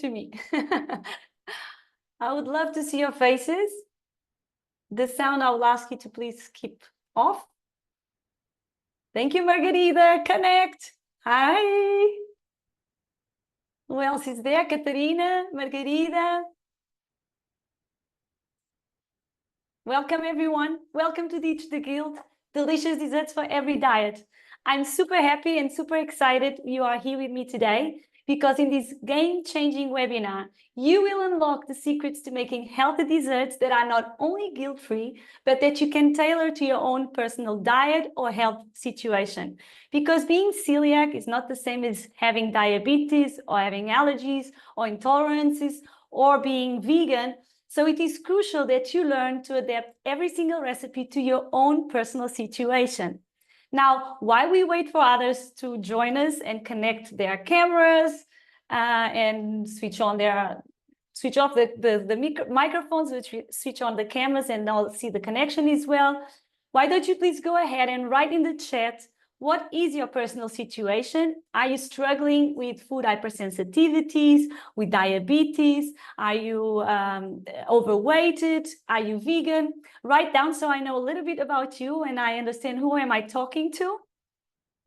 to me. I would love to see your faces. The sound I will ask you to please keep off. Thank you, Margarida. Connect. Hi. Who else is there? Catarina, Margarida. Welcome, everyone. Welcome to Teach the Guild. Delicious desserts for every diet. I'm super happy and super excited you are here with me today, because in this game-changing webinar, you will unlock the secrets to making healthy desserts that are not only guilt-free, but that you can tailor to your own personal diet or health situation. Because being celiac is not the same as having diabetes or having allergies or intolerances or being vegan. So it is crucial that you learn to adapt every single recipe to your own personal situation. Now, while we wait for others to join us and connect their cameras and switch off the microphones, switch on the cameras, and I'll see the connection as well, why don't you please go ahead and write in the chat, what is your personal situation? Are you struggling with food hypersensitivities, with diabetes? Are you overweighted? Are you vegan? Write down so I know a little bit about you and I understand who am I talking to.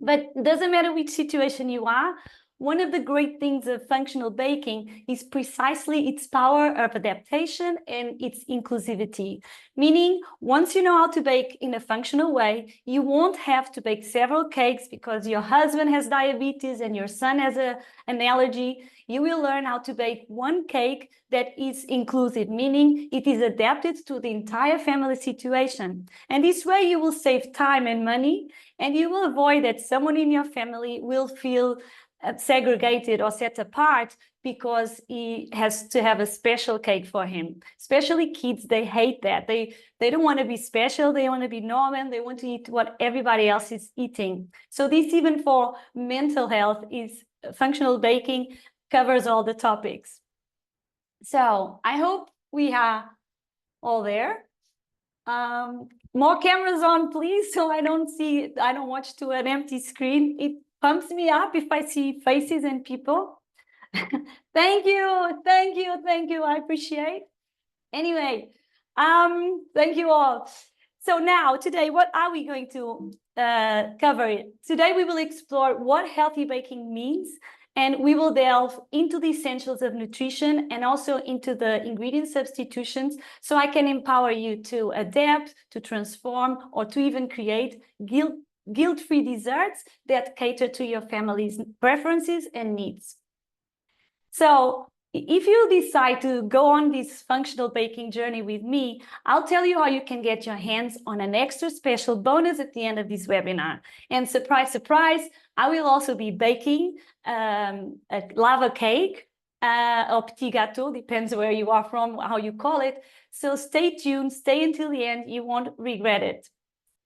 But it doesn't matter which situation you are. One of the great things of functional baking is precisely its power of adaptation and its inclusivity. Meaning, once you know how to bake in a functional way, you won't have to bake several cakes because your husband has diabetes and your son has an allergy. You will learn how to bake one cake that is inclusive, meaning it is adapted to the entire family situation. And this way you will save time and money, and you will avoid that someone in your family will feel segregated or set apart because he has to have a special cake for him. Especially kids, they hate that. They don't want to be special. They want to be normal. They want to eat what everybody else is eating. So this, even for mental health, is functional baking covers all the topics. So I hope we are all there. More cameras on, please, so I don't watch to an empty screen. It pumps me up if I see faces and people. Thank you. I appreciate. Anyway, thank you all. So now, today, what are we going to cover? Today, we will explore what healthy baking means, and we will delve into the essentials of nutrition and also into the ingredient substitutions, so I can empower you to adapt, to transform, or to even create guilt-free desserts that cater to your family's preferences and needs. So if you decide to go on this functional baking journey with me, I'll tell you how you can get your hands on an extra special bonus at the end of this webinar. And surprise, surprise, I will also be baking a lava cake or petit gâteau, depends where you are from, how you call it. So stay tuned, stay until the end, you won't regret it.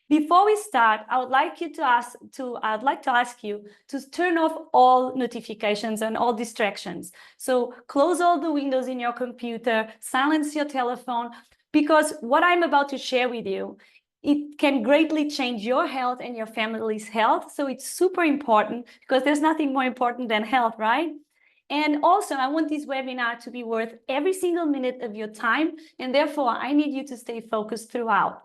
Before we start, I would like to ask you to turn off all notifications and all distractions. So close all the windows in your computer, silence your telephone, because what I'm about to share with you, it can greatly change your health and your family's health. So it's super important, because there's nothing more important than health, right? And also, I want this webinar to be worth every single minute of your time, and therefore I need you to stay focused throughout.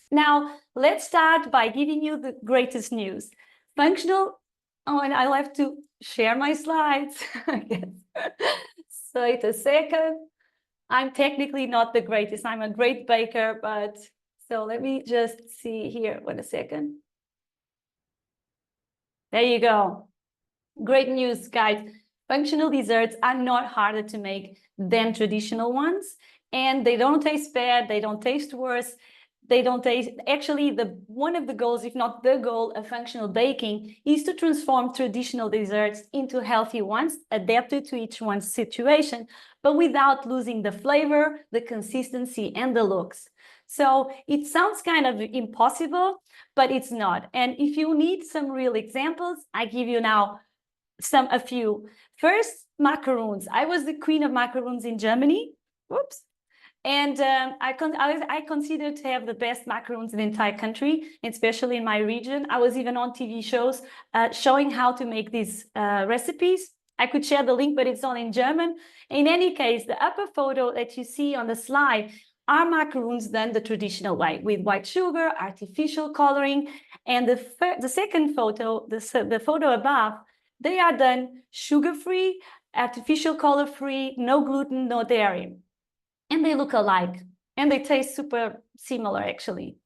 Now, let's start by giving you the greatest news. Functional, and I'll have to share my slides. So wait a second. I'm technically not the greatest. I'm a great baker, but so let me just see here. Wait a second. There you go. Great news, guys. Functional desserts are not harder to make than traditional ones, and they don't taste bad. They don't taste worse. They don't taste, actually, one of the goals, if not the goal of functional baking, is to transform traditional desserts into healthy ones, adapted to each one's situation, but without losing the flavor, the consistency, and the looks. So it sounds kind of impossible, but it's not. And if you need some real examples, I give you now a few. First, macaroons. I was the queen of macaroons in Germany. Whoops. And I consider to have the best macaroons in the entire country, especially in my region. I was even on TV shows showing how to make these recipes. I could share the link, but it's all in German. In any case, the upper photo that you see on the slide are macaroons done the traditional way with white sugar, artificial coloring. And the second photo, the photo above, they are done sugar-free, artificial color-free, no gluten, no dairy. And they look alike and they taste super similar, actually.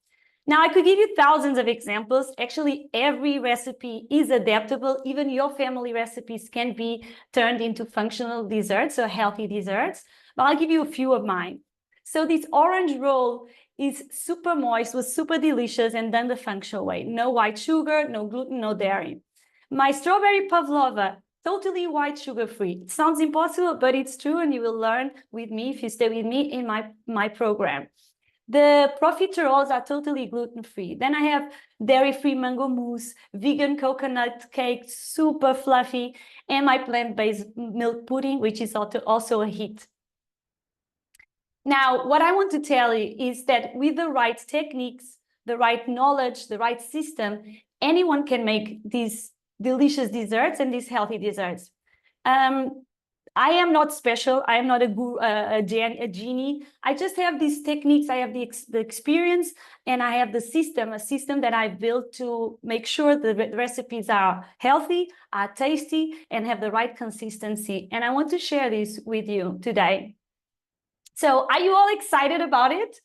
Now, I could give you thousands of examples. Actually, every recipe is adaptable. Even your family recipes can be turned into functional desserts, so healthy desserts. But I'll give you a few of mine. So this orange roll is super moist, was super delicious, and done the functional way. No white sugar, no gluten, no dairy. My strawberry pavlova, totally white sugar-free. It sounds impossible, but it's true, and you will learn with me if you stay with me in my program. The profiteroles are totally gluten-free. Then I have dairy-free mango mousse, vegan coconut cake, super fluffy, and my plant-based milk pudding, which is also a hit. Now, what I want to tell you is that with the right techniques, the right knowledge, the right system, anyone can make these delicious desserts and these healthy desserts. I am not special. I am not a guru, a genie. I just have these techniques. I have the experience, and I have a system that I built to make sure the recipes are healthy, are tasty, and have the right consistency. And I want to share this with you today. So are you all excited about it?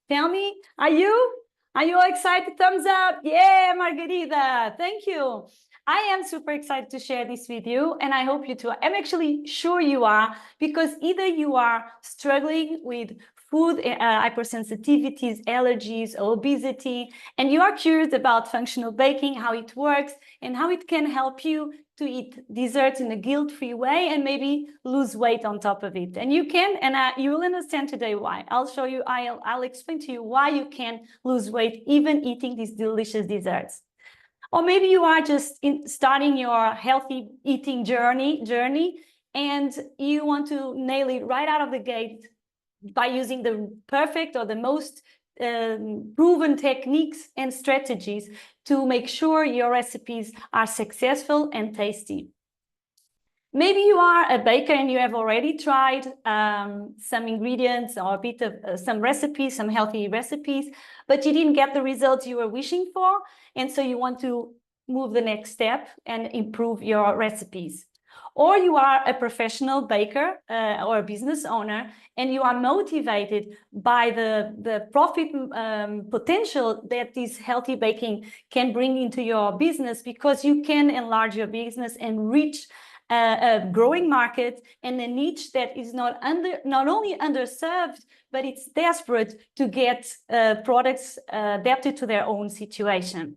Tell me, are you? Are you all excited? Thumbs up. Yeah, Margarita. Thank you. I am super excited to share this with you, and I hope you too. I'm actually sure you are, because either you are struggling with food hypersensitivities, allergies, obesity, and you are curious about functional baking, how it works, and how it can help you to eat desserts in a guilt-free way and maybe lose weight on top of it. And you can, and you will understand today why. I'll show you, I'll explain to you why you can lose weight even eating these delicious desserts. Or maybe you are just starting your healthy eating journey, and you want to nail it right out of the gate by using the perfect or the most proven techniques and strategies to make sure your recipes are successful and tasty. Maybe you are a baker and you have already tried some ingredients or a bit of some recipes, some healthy recipes, but you didn't get the results you were wishing for. And so you want to move the next step and improve your recipes. Or you are a professional baker or a business owner, and you are motivated by the profit potential that this healthy baking can bring into your business, because you can enlarge your business and reach a growing market and a niche that is not only underserved, but it's desperate to get products adapted to their own situation.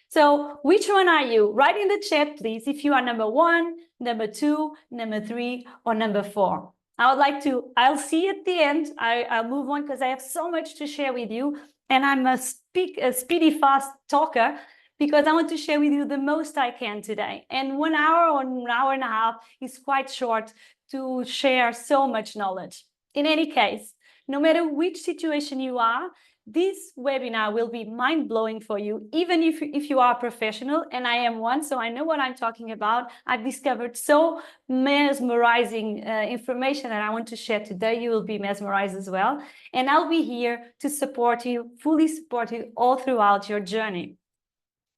So which one are you? Write in the chat, please, if you are number 1, number 2, number 3, or number 4. I'll see at the end. I'll move on because I have so much to share with you, and I'm a speedy, fast talker, because I want to share with you the most I can today. And 1 hour or an hour and a half is quite short to share so much knowledge. In any case, no matter which situation you are, this webinar will be mind-blowing for you, even if you are a professional, and I am one, so I know what I'm talking about. I've discovered so mesmerizing information that I want to share today. You will be mesmerized as well. And I'll be here to support you, fully support you all throughout your journey.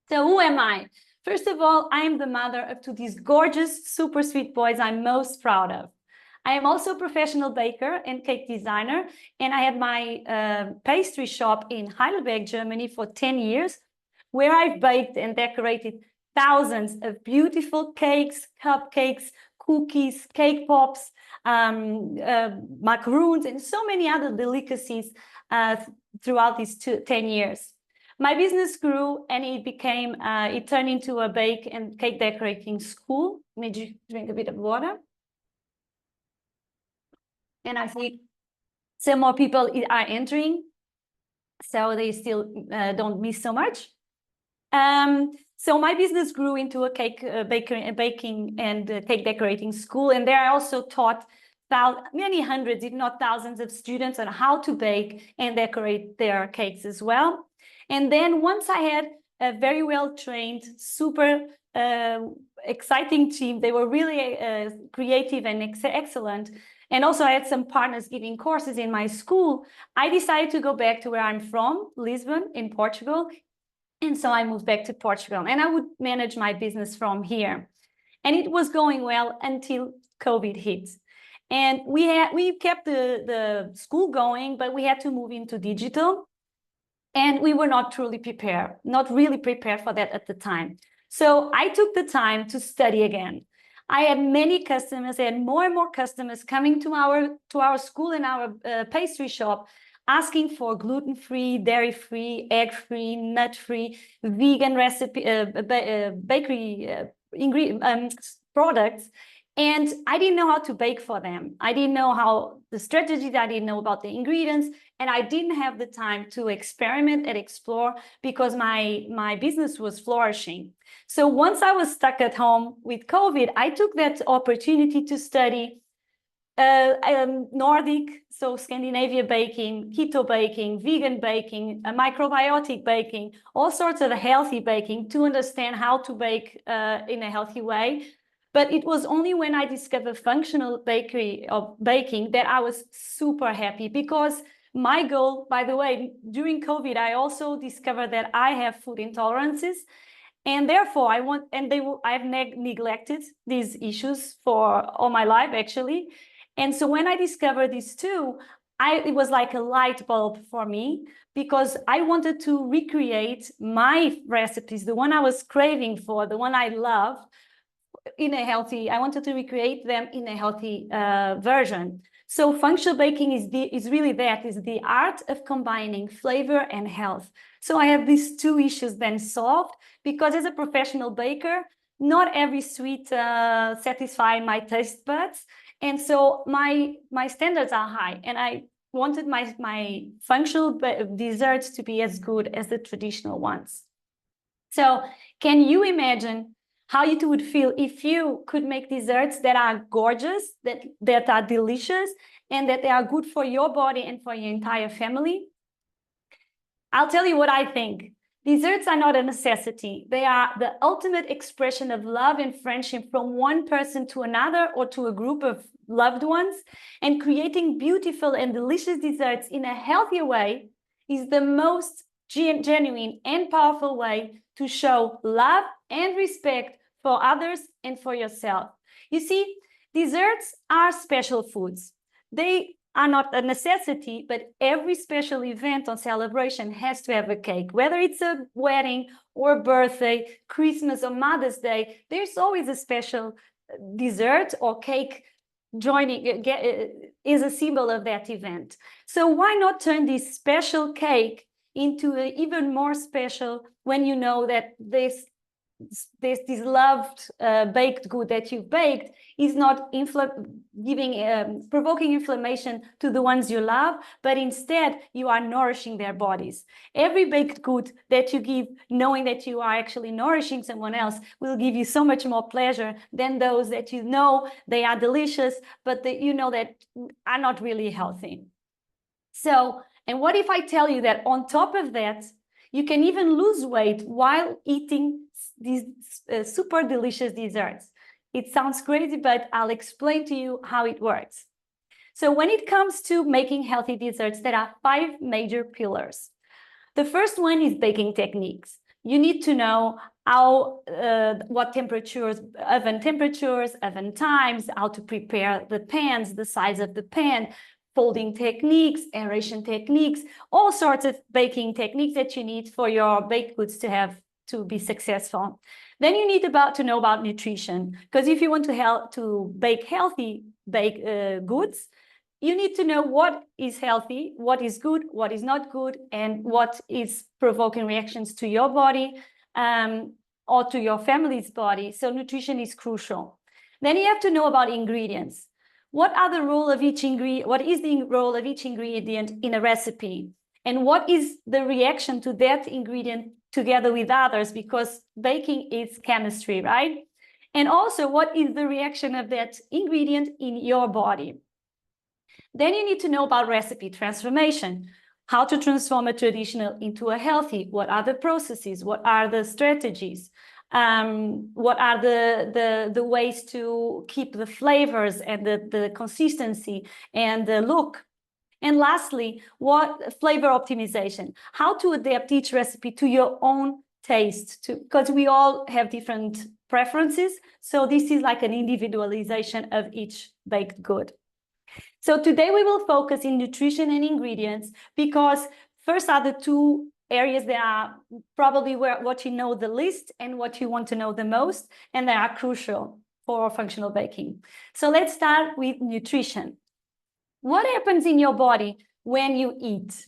So who am I? First of all, I am the mother of 2 these gorgeous, super sweet boys I'm most proud of. I am also a professional baker and cake designer, and I had my pastry shop in Heidelberg, Germany for 10 years, where I've baked and decorated thousands of beautiful cakes, cupcakes, cookies, cake pops, macaroons, and so many other delicacies throughout these 10 years. My business grew, and it turned into a bake and cake decorating school. Need you drink a bit of water? And I see some more people are entering, so they still don't miss so much. So my business grew into a cake baking and cake decorating school, and there I also taught many hundreds, if not thousands, of students on how to bake and decorate their cakes as well. And then once I had a very well-trained, super exciting team. They were really creative and excellent. And also I had some partners giving courses in my school. I decided to go back to where I'm from, Lisbon in Portugal. And so I moved back to Portugal and I would manage my business from here. And it was going well until COVID hit. And we kept the school going, but we had to move into digital. And we were not truly prepared, not really prepared for that at the time. So I took the time to study again. I had many customers, I had more and more customers coming to our school and our pastry shop, asking for gluten-free, dairy-free, egg-free, nut-free, vegan recipe, bakery products. And I didn't know how to bake for them. I didn't know how the strategies, I didn't know about the ingredients, and I didn't have the time to experiment and explore because my business was flourishing. So once I was stuck at home with COVID, I took that opportunity to study Nordic, so Scandinavia baking, keto baking, vegan baking, microbiotic baking, all sorts of healthy baking to understand how to bake in a healthy way. But it was only when I discovered functional baking that I was super happy, because my goal, by the way, during COVID, I also discovered that I have food intolerances. And therefore, I've neglected these issues for all my life, actually. And so when I discovered these two, it was like a light bulb for me, because I wanted to recreate my recipes, the one I was craving for, the one I loved, I wanted to recreate them in a healthy version. So functional baking is really the art of combining flavor and health. So I have these two issues then solved, because as a professional baker, not every sweet satisfies my taste buds. And so my standards are high, and I wanted my functional desserts to be as good as the traditional ones. So can you imagine how you would feel if you could make desserts that are gorgeous, that are delicious, and that they are good for your body and for your entire family? I'll tell you what I think. Desserts are not a necessity. They are the ultimate expression of love and friendship from one person to another, or to a group of loved ones. And creating beautiful and delicious desserts in a healthier way is the most genuine and powerful way to show love and respect for others and for yourself. You see, desserts are special foods. They are not a necessity, but every special event or celebration has to have a cake. Whether it's a wedding or a birthday, Christmas or Mother's Day, there's always a special dessert or cake is a symbol of that event. So why not turn this special cake into an even more special, when you know that this loved baked good that you've baked is not provoking inflammation to the ones you love, but instead you are nourishing their bodies. Every baked good that you give, knowing that you are actually nourishing someone else, will give you so much more pleasure than those that you know they are delicious, but that you know that are not really healthy. So, and what if I tell you that on top of that, you can even lose weight while eating these super delicious desserts? It sounds crazy, but I'll explain to you how it works. So when it comes to making healthy desserts, there are 5 major pillars. The first one is baking techniques. You need to know what temperatures, oven times, how to prepare the pans, the size of the pan, folding techniques, aeration techniques, all sorts of baking techniques that you need for your baked goods to be successful. Then you need to know about nutrition, because if you want to bake healthy goods, you need to know what is healthy, what is good, what is not good, and what is provoking reactions to your body or to your family's body. So nutrition is crucial. Then you have to know about ingredients. What is the role of each ingredient in a recipe? And what is the reaction to that ingredient together with others? Because baking is chemistry, right? And also, what is the reaction of that ingredient in your body? Then you need to know about recipe transformation. How to transform a traditional into a healthy? What are the processes? What are the strategies? What are the ways to keep the flavors and the consistency and the look? And lastly, what flavor optimization? How to adapt each recipe to your own taste, because we all have different preferences. So this is like an individualization of each baked good. So today we will focus in nutrition and ingredients, because first are the two areas that are probably what you know the least and what you want to know the most, and they are crucial for functional baking. So let's start with nutrition. What happens in your body when you eat?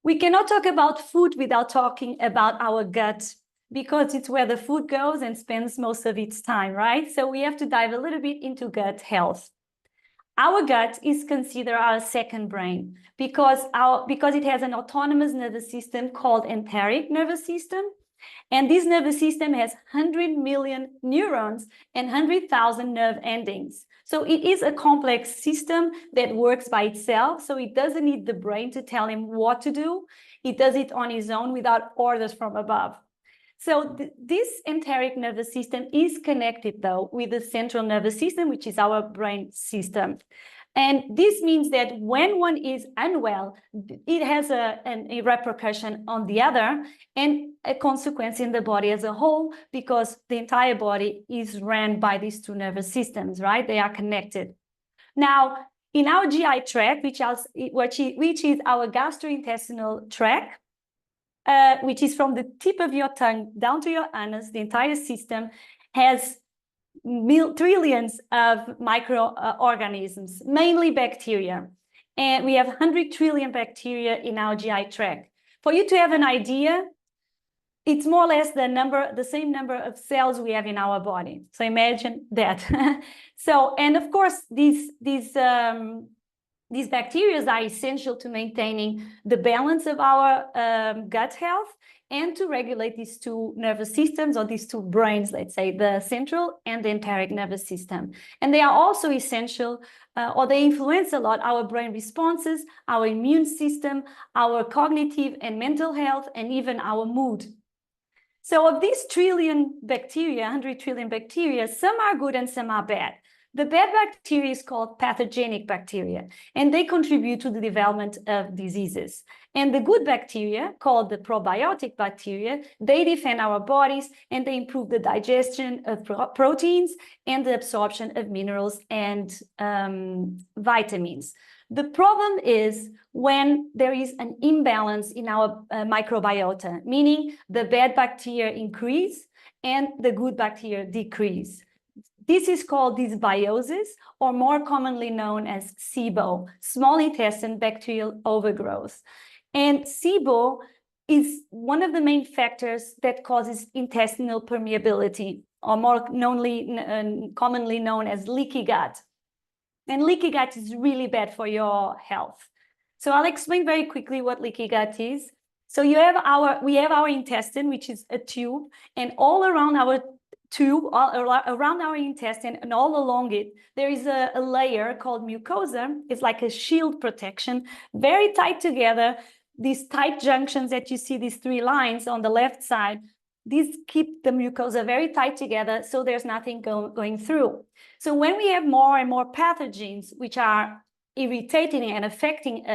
We cannot talk about food without talking about our gut, because it's where the food goes and spends most of its time, right? So we have to dive a little bit into gut health. Our gut is considered our second brain because it has an autonomous nervous system called enteric nervous system. And this nervous system has 100 million neurons and 100,000 nerve endings. So it is a complex system that works by itself. So it doesn't need the brain to tell him what to do. It does it on his own without orders from above. So this enteric nervous system is connected, though, with the central nervous system, which is our brain system. And this means that when one is unwell, it has a repercussion on the other and a consequence in the body as a whole, because the entire body is run by these two nervous systems, right? They are connected. Now, in our GI tract, which is our gastrointestinal tract, which is from the tip of your tongue down to your anus, the entire system has trillions of microorganisms, mainly bacteria. And we have 100 trillion bacteria in our GI tract. For you to have an idea, it's more or less the same number of cells we have in our body. So imagine that. So, and of course, these bacteria are essential to maintaining the balance of our gut health and to regulate these two nervous systems, or these two brains, let's say, the central and the enteric nervous system. And they are also essential, or they influence a lot our brain responses, our immune system, our cognitive and mental health, and even our mood. So of these trillion bacteria, 100 trillion bacteria, some are good and some are bad. The bad bacteria is called pathogenic bacteria, and they contribute to the development of diseases. And the good bacteria, called the probiotic bacteria, they defend our bodies and they improve the digestion of proteins and the absorption of minerals and vitamins. The problem is when there is an imbalance in our microbiota, meaning the bad bacteria increase and the good bacteria decrease. This is called dysbiosis, or more commonly known as SIBO, small intestine bacterial overgrowth. And SIBO is one of the main factors that causes intestinal permeability, or more commonly known as leaky gut. And leaky gut is really bad for your health. So I'll explain very quickly what leaky gut is. So we have our intestine, which is a tube, and all around our tube, around our intestine and all along it, there is a layer called mucosa. It's like a shield protection, very tight together. These tight junctions that you see, these three lines on the left side, these keep the mucosa very tight together, so there's nothing going through. So when we have more and more pathogens which are irritating and attacking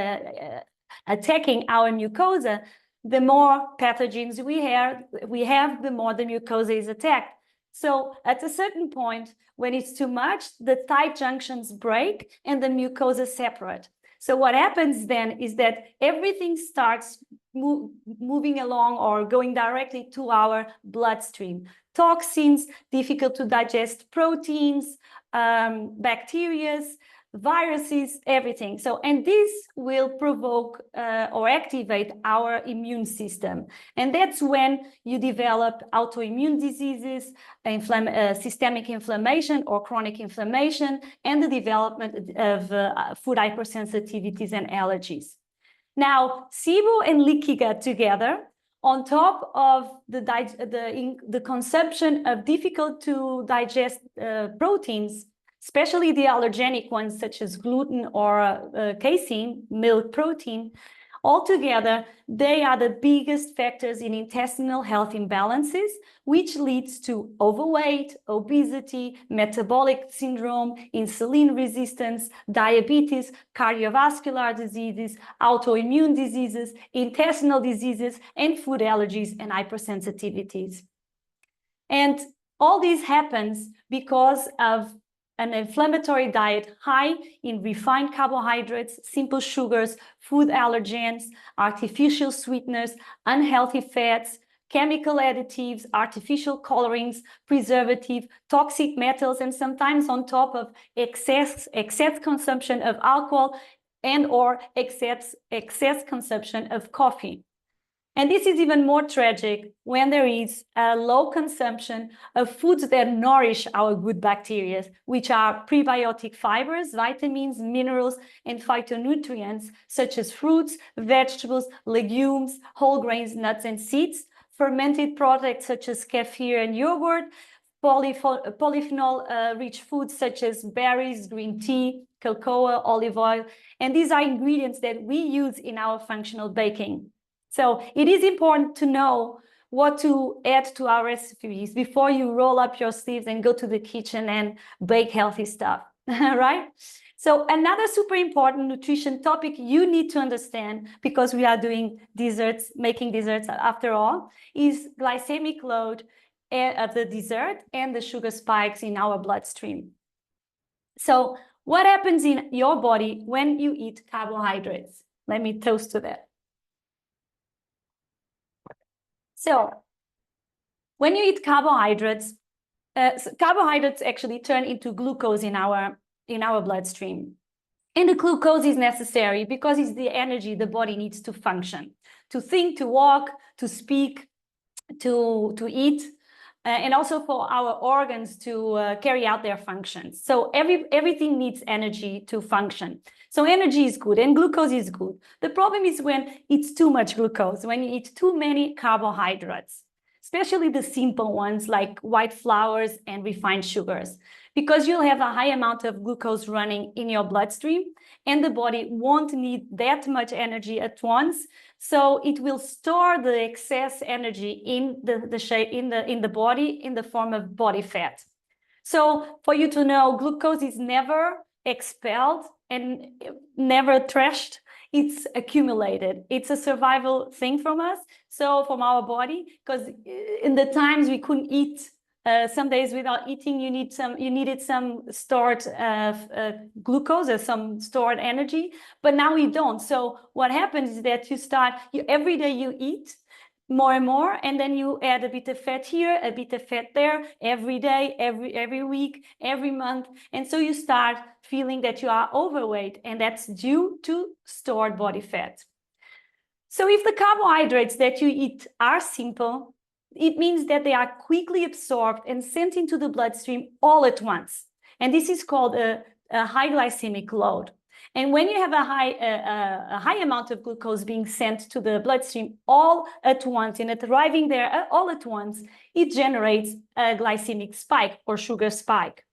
our mucosa, the more pathogens we have, the more the mucosa is attacked. So at a certain point, when it's too much, the tight junctions break and the mucosa separate. So what happens then is that everything starts moving along or going directly to our bloodstream. Toxins, difficult to digest proteins, bacteria, viruses, everything. So, and this will provoke or activate our immune system. And that's when you develop autoimmune diseases, systemic inflammation or chronic inflammation, and the development of food hypersensitivities and allergies. Now, SIBO and leaky gut together, on top of the consumption of difficult to digest proteins, especially the allergenic ones such as gluten or casein, milk protein, Altogether, they are the biggest factors in intestinal health imbalances, which leads to overweight, obesity, metabolic syndrome, insulin resistance, diabetes, cardiovascular diseases, autoimmune diseases, intestinal diseases, and food allergies and hypersensitivities. And all this happens because of an inflammatory diet high in refined carbohydrates, simple sugars, food allergens, artificial sweeteners, unhealthy fats, chemical additives, artificial colorings, preservative, toxic metals, and sometimes on top of excess consumption of alcohol and or excess consumption of coffee. And this is even more tragic when there is a low consumption of foods that nourish our good bacteria, which are prebiotic fibers, vitamins, minerals, and phytonutrients, such as fruits, vegetables, legumes, whole grains, nuts, and seeds, fermented products such as kefir and yogurt, polyphenol-rich foods such as berries, green tea, cocoa, olive oil, and these are ingredients that we use in our functional baking. So it is important to know what to add to our recipes before you roll up your sleeves and go to the kitchen and bake healthy stuff, right? So another super important nutrition topic you need to understand, because we are doing desserts, making desserts after all, is glycemic load of the dessert and the sugar spikes in our bloodstream. So what happens in your body when you eat carbohydrates? Let me toast to that. So when you eat carbohydrates, carbohydrates actually turn into glucose in our bloodstream. And the glucose is necessary because it's the energy the body needs to function, to think, to walk, to speak, to eat, and also for our organs to carry out their functions. So everything needs energy to function. So energy is good and glucose is good. The problem is when it's too much glucose, when you eat too many carbohydrates, especially the simple ones like white flours and refined sugars, because you'll have a high amount of glucose running in your bloodstream and the body won't need that much energy at once. So it will store the excess energy in the body in the form of body fat. So for you to know, glucose is never expelled and never trashed. It's accumulated. It's a survival thing from us. So from our body, because in the times we couldn't eat, some days without eating, you needed some stored glucose or some stored energy, but now we don't. So what happens is that every day you eat more and more, and then you add a bit of fat here, a bit of fat there, every day, every week, every month. And so you start feeling that you are overweight, and that's due to stored body fat. So if the carbohydrates that you eat are simple, it means that they are quickly absorbed and sent into the bloodstream all at once. And this is called a high glycemic load. And when you have a high amount of glucose being sent to the bloodstream all at once and it arriving there all at once, it generates a glycemic spike or sugar spike.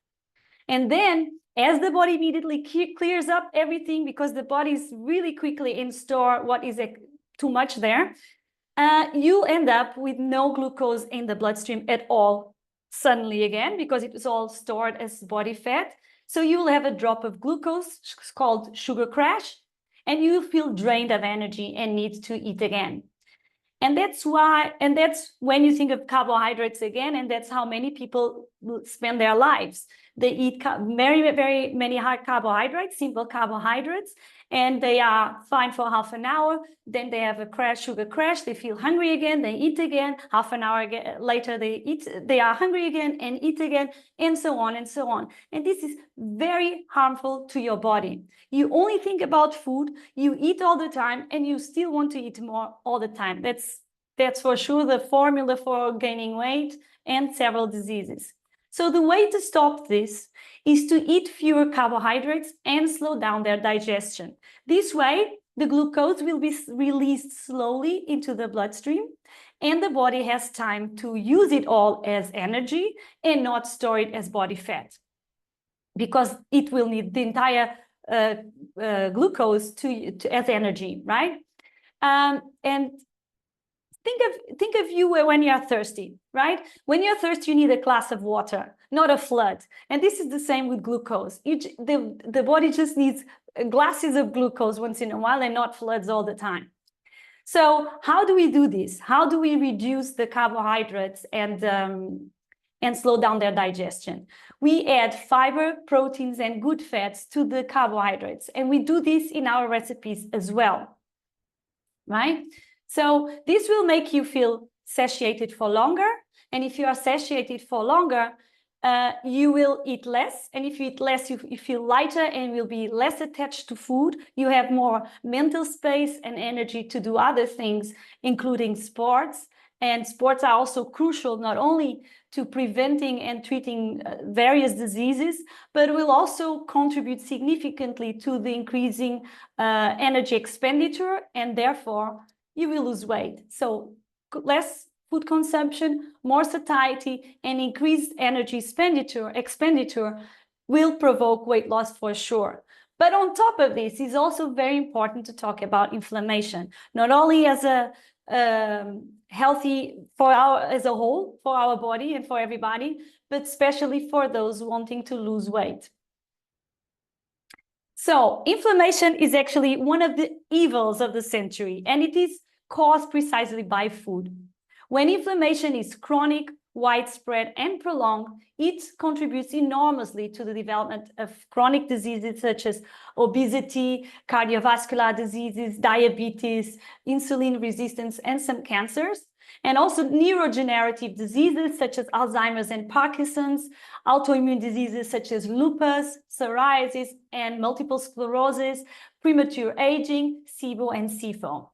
And then as the body immediately clears up everything, because the body is really quickly in store what is too much there, you end up with no glucose in the bloodstream at all suddenly again, because it was all stored as body fat. So you'll have a drop of glucose called sugar crash, and you feel drained of energy and need to eat again. And that's when you think of carbohydrates again, and that's how many people spend their lives. They eat very, very many high carbohydrates, simple carbohydrates, and they are fine for half an hour. Then they have a sugar crash. They feel hungry again. They eat again. Half an hour later, they are hungry again and eat again, and so on and so on. And this is very harmful to your body. You only think about food, you eat all the time, and you still want to eat more all the time. That's for sure the formula for gaining weight and several diseases. So the way to stop this is to eat fewer carbohydrates and slow down their digestion. This way, the glucose will be released slowly into the bloodstream, and the body has time to use it all as energy and not store it as body fat, because it will need the entire glucose as energy, right? And think of you when you're thirsty, right? When you're thirsty, you need a glass of water, not a flood. And this is the same with glucose. The body just needs glasses of glucose once in a while and not floods all the time. So how do we do this? How do we reduce the carbohydrates and slow down their digestion? We add fiber, proteins, and good fats to the carbohydrates. And we do this in our recipes as well, right? So this will make you feel satiated for longer. And if you are satiated for longer, you will eat less. And if you eat less, you feel lighter and will be less attached to food. You have more mental space and energy to do other things, including sports. And sports are also crucial, not only to preventing and treating various diseases, but will also contribute significantly to the increasing energy expenditure, and therefore you will lose weight. So less food consumption, more satiety, and increased energy expenditure will provoke weight loss for sure. But on top of this, it's also very important to talk about inflammation, not only as a healthy as a whole for our body and for everybody, but especially for those wanting to lose weight. So inflammation is actually one of the evils of the century, and it is caused precisely by food. When inflammation is chronic, widespread, and prolonged, it contributes enormously to the development of chronic diseases such as obesity, cardiovascular diseases, diabetes, insulin resistance, and some cancers, and also neurodegenerative diseases such as Alzheimer's and Parkinson's, autoimmune diseases such as lupus, psoriasis, and multiple sclerosis, premature aging, SIBO, and SIFO.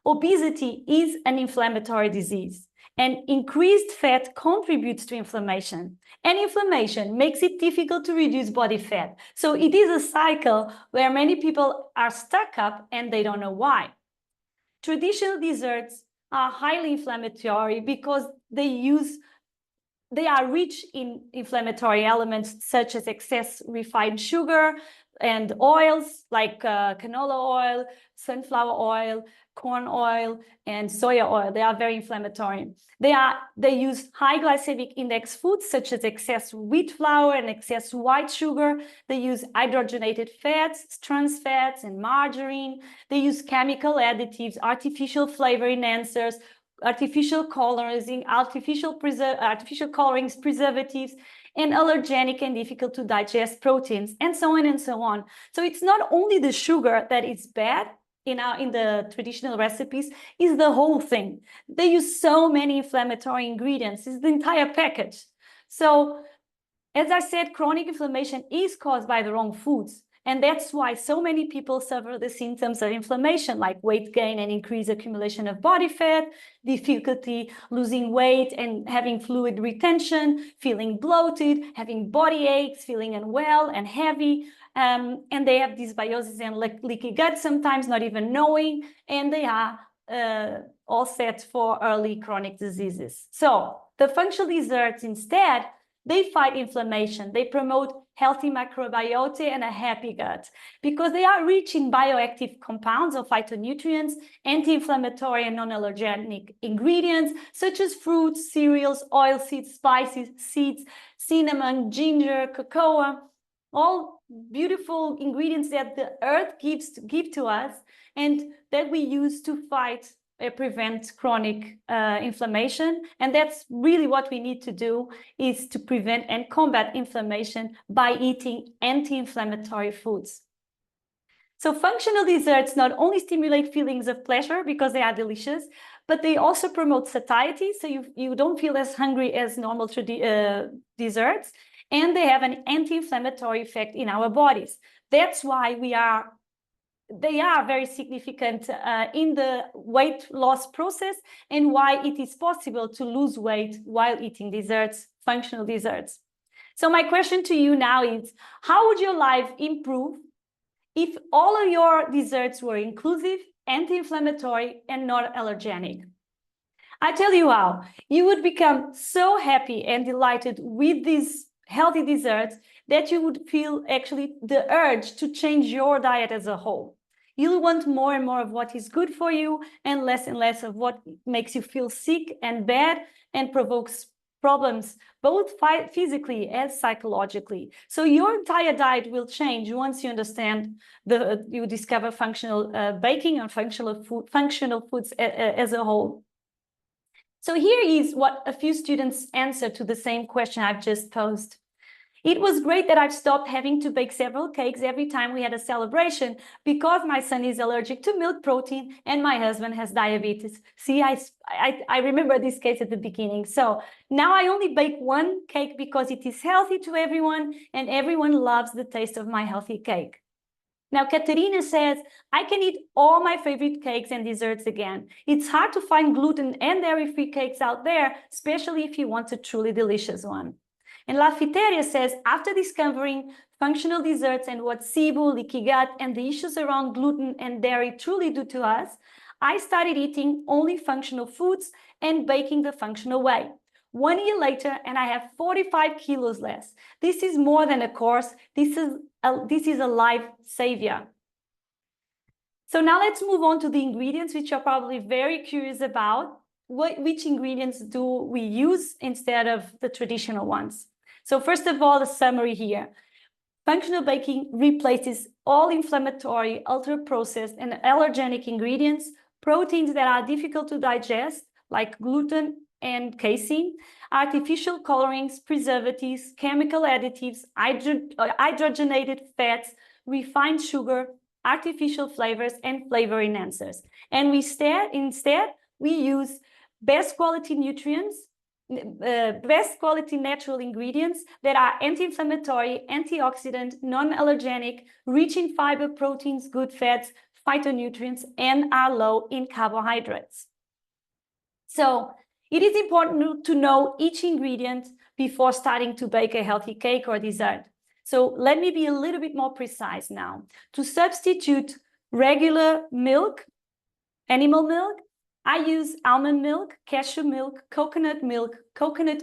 Obesity is an inflammatory disease, and increased fat contributes to inflammation. And inflammation makes it difficult to reduce body fat. So it is a cycle where many people are stuck up and they don't know why. Traditional desserts are highly inflammatory because they are rich in inflammatory elements such as excess refined sugar and oils like canola oil, sunflower oil, corn oil, and soya oil. They are very inflammatory. They use high glycemic index foods such as excess wheat flour and excess white sugar. They use hydrogenated fats, trans fats, and margarine. They use chemical additives, artificial flavor enhancers, artificial coloring, artificial colorings, preservatives, and allergenic and difficult to digest proteins, and so on and so on. So it's not only the sugar that is bad in the traditional recipes, is the whole thing. They use so many inflammatory ingredients. It's the entire package. So as I said, chronic inflammation is caused by the wrong foods. And that's why so many people suffer the symptoms of inflammation, like weight gain and increased accumulation of body fat, difficulty losing weight and having fluid retention, feeling bloated, having body aches, feeling unwell and heavy. And they have dysbiosis and leaky gut sometimes, not even knowing, and they are all set for early chronic diseases. So the functional desserts instead, they fight inflammation. They promote healthy microbiota and a happy gut because they are rich in bioactive compounds or phytonutrients, anti-inflammatory and non-allergenic ingredients such as fruits, cereals, oil seeds, spices, seeds, cinnamon, ginger, cocoa, all beautiful ingredients that the earth give to us and that we use to fight prevent chronic inflammation. And that's really what we need to do, is to prevent and combat inflammation by eating anti-inflammatory foods. So functional desserts not only stimulate feelings of pleasure because they are delicious, but they also promote satiety, so you don't feel as hungry as normal desserts, and they have an anti-inflammatory effect in our bodies. That's why they are very significant in the weight loss process, and why it is possible to lose weight while eating desserts, functional desserts. So my question to you now is, how would your life improve if all of your desserts were inclusive, anti-inflammatory, and not allergenic? I tell you how. You would become so happy and delighted with these healthy desserts that you would feel actually the urge to change your diet as a whole. You'll want more and more of what is good for you and less of what makes you feel sick and bad and provokes problems, both physically as psychologically. So your entire diet will change once you understand you discover functional baking and functional foods as a whole. So here is what a few students answered to the same question I've just posed. It was great that I've stopped having to bake several cakes every time we had a celebration because my son is allergic to milk protein and my husband has diabetes. See, I remember this case at the beginning. So now I only bake one cake because it is healthy to everyone and everyone loves the taste of my healthy cake. Now, Katerina says, I can eat all my favorite cakes and desserts again. It's hard to find gluten and dairy-free cakes out there, especially if you want a truly delicious one. And Lafiteria says, after discovering functional desserts and what SIBO, leaky gut, and the issues around gluten and dairy truly do to us, I started eating only functional foods and baking the functional way. 1 year later, and I have 45 kilos less. This is more than a course. This is a life savior. So now let's move on to the ingredients, which you're probably very curious about. Which ingredients do we use instead of the traditional ones? So first of all, the summary here. Functional baking replaces all inflammatory, ultra-processed, and allergenic ingredients, proteins that are difficult to digest, like gluten and casein, artificial colorings, preservatives, chemical additives, hydrogenated fats, refined sugar, artificial flavors, and flavor enhancers. And instead, we use best quality nutrients, best quality natural ingredients that are anti-inflammatory, antioxidant, non-allergenic, rich in fiber, proteins, good fats, phytonutrients, and are low in carbohydrates. So it is important to know each ingredient before starting to bake a healthy cake or dessert. So let me be a little bit more precise now. To substitute regular milk, animal milk, I use almond milk, cashew milk, coconut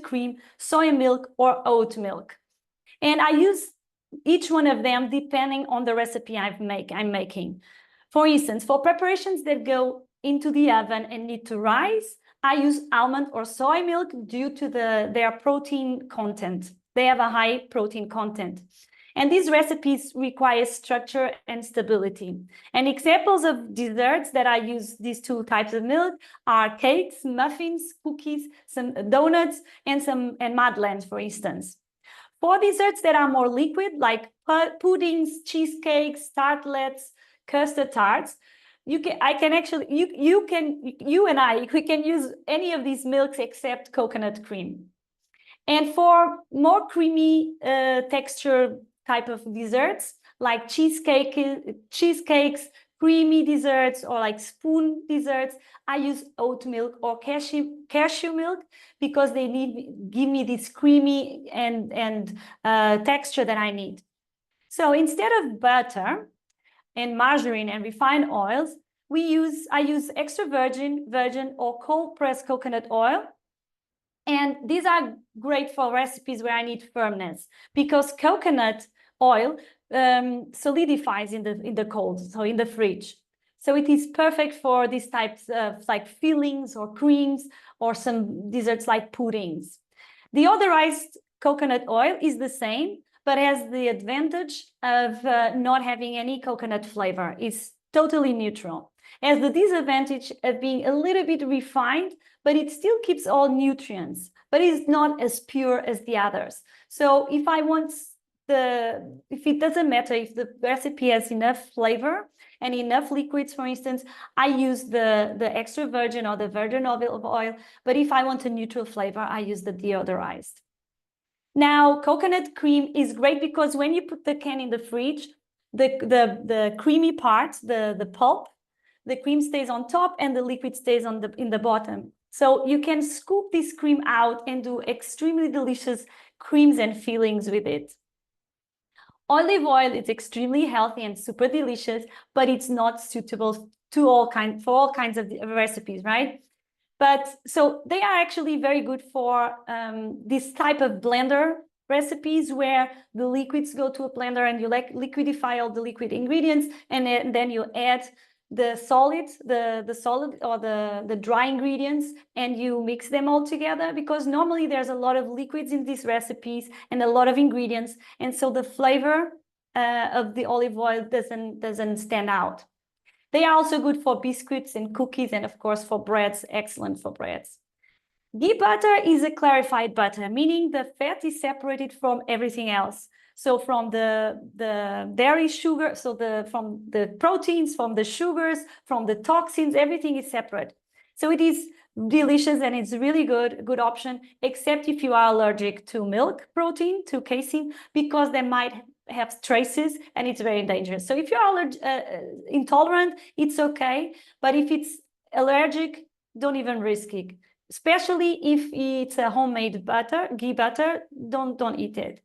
cream, soy milk, or oat milk. And I use each one of them depending on the recipe I'm making. For instance, for preparations that go into the oven and need to rise, I use almond or soy milk due to their protein content. They have a high protein content. And these recipes require structure and stability. And examples of desserts that I use these two types of milk are cakes, muffins, cookies, some donuts, and madeleines, for instance. For desserts that are more liquid, like puddings, cheesecakes, tartlets, custard tarts, we can use any of these milks except coconut cream. And for more creamy texture type of desserts, like cheesecakes, creamy desserts, or like spoon desserts, I use oat milk or cashew milk because they give me this creamy and texture that I need. So instead of butter and margarine and refined oils, I use extra virgin or cold pressed coconut oil. And these are great for recipes where I need firmness because coconut oil solidifies in the cold, so in the fridge. So it is perfect for these types of like fillings or creams or some desserts like puddings. The odorized coconut oil is the same, but has the advantage of not having any coconut flavor. It's totally neutral. Has the disadvantage of being a little bit refined, but it still keeps all nutrients, but it's not as pure as the others. So if it doesn't matter if the recipe has enough flavor and enough liquids, for instance, I use the extra virgin or the virgin olive oil. But if I want a neutral flavor, I use the deodorized. Now, coconut cream is great because when you put the can in the fridge, the creamy part, the pulp, the cream stays on top and the liquid stays in the bottom. So you can scoop this cream out and do extremely delicious creams and fillings with it. Olive oil is extremely healthy and super delicious, but it's not suitable for all kinds of recipes, right? But so they are actually very good for this type of blender recipes where the liquids go to a blender and you liquidify all the liquid ingredients, and then you add the solid or the dry ingredients, and you mix them all together, because normally there's a lot of liquids in these recipes and a lot of ingredients, and so the flavor of the olive oil doesn't stand out. They are also good for biscuits and cookies, and of course for breads, excellent for breads. Ghee butter is a clarified butter, meaning the fat is separated from everything else. So from the dairy sugar, from the proteins, from the sugars, from the toxins, everything is separate. So it is delicious and it's really good option, except if you are allergic to milk protein, to casein, because they might have traces and it's very dangerous. So if you're intolerant, it's okay. But if it's allergic, don't even risk it. Especially if it's a homemade butter, ghee butter, don't eat it.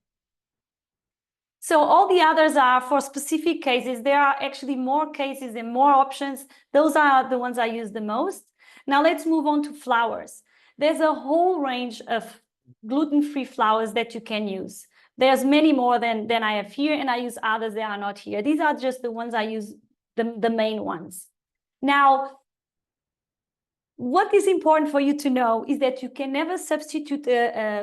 So all the others are for specific cases. There are actually more cases and more options. Those are the ones I use the most. Now let's move on to flours. There's a whole range of gluten-free flours that you can use. There's many more than I have here, and I use others that are not here. These are just the ones I use, the main ones. Now, what is important for you to know is that you can never substitute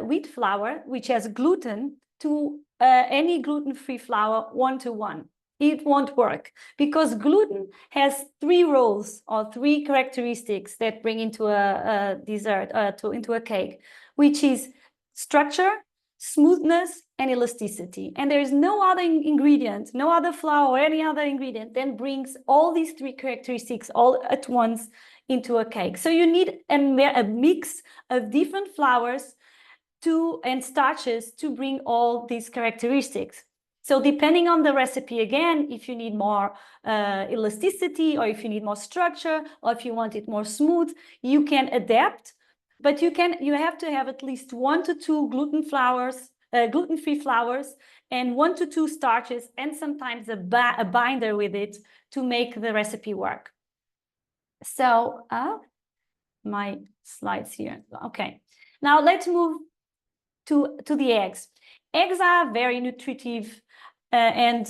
wheat flour, which has gluten, to any gluten-free flour one-to-one. It won't work, because gluten has three roles or three characteristics that bring into a dessert, into a cake, which is structure, smoothness, and elasticity. And there is no other ingredient, no other flour or any other ingredient that brings all these three characteristics all at once into a cake. So you need a mix of different flours and starches to bring all these characteristics. So depending on the recipe, again, if you need more elasticity, or if you need more structure, or if you want it more smooth, you can adapt. But you have to have at least 1 to 2 gluten-free flours, and 1 to 2 starches, and sometimes a binder with it to make the recipe work. So my slides here. Okay, now let's move to the eggs. Eggs are very nutritive and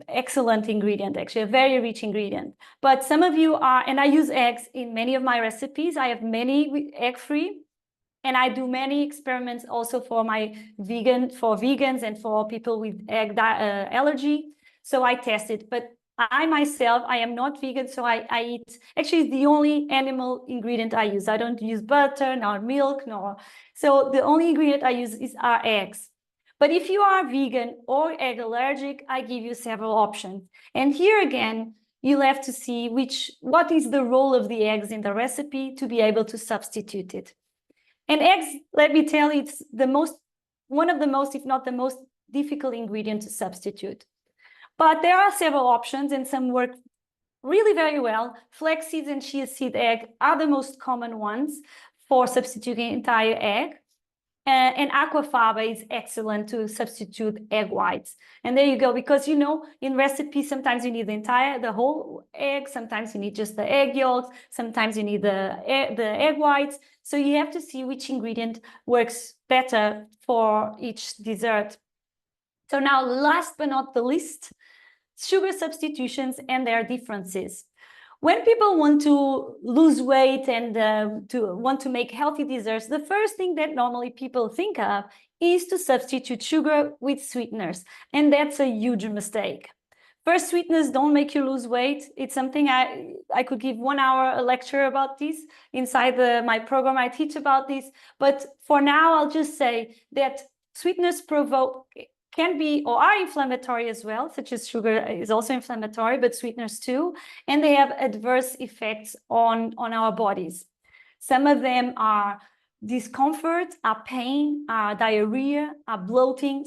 excellent ingredient, actually, a very rich ingredient. But some of you are, and I use eggs in many of my recipes. I have many egg-free, and I do many experiments also for vegans and for people with egg allergy. So I test it, but I myself, I am not vegan, so I eat, actually the only animal ingredient I use. I don't use butter, nor milk, so the only ingredient I use are eggs. But if you are vegan or egg allergic, I give you several options. And here again, you'll have to see what is the role of the eggs in the recipe to be able to substitute it. And eggs, let me tell you, it's one of the most, if not the most difficult ingredient to substitute. But there are several options, and some work really very well. Flax seeds and chia seed egg are the most common ones for substituting entire egg. And aquafaba is excellent to substitute egg whites. And there you go, because in recipes, sometimes you need the whole egg, sometimes you need just the egg yolks, sometimes you need the egg whites. So you have to see which ingredient works better for each dessert. So now, last but not the least, sugar substitutions and their differences. When people want to lose weight and want to make healthy desserts, the first thing that normally people think of is to substitute sugar with sweeteners. And that's a huge mistake. First, sweeteners don't make you lose weight. It's something I could give 1 hour a lecture about this. Inside my program, I teach about this. But for now, I'll just say that sweeteners can be or are inflammatory as well, such as sugar is also inflammatory, but sweeteners too, and they have adverse effects on our bodies. Some of them are discomfort, are pain, are diarrhea, are bloating.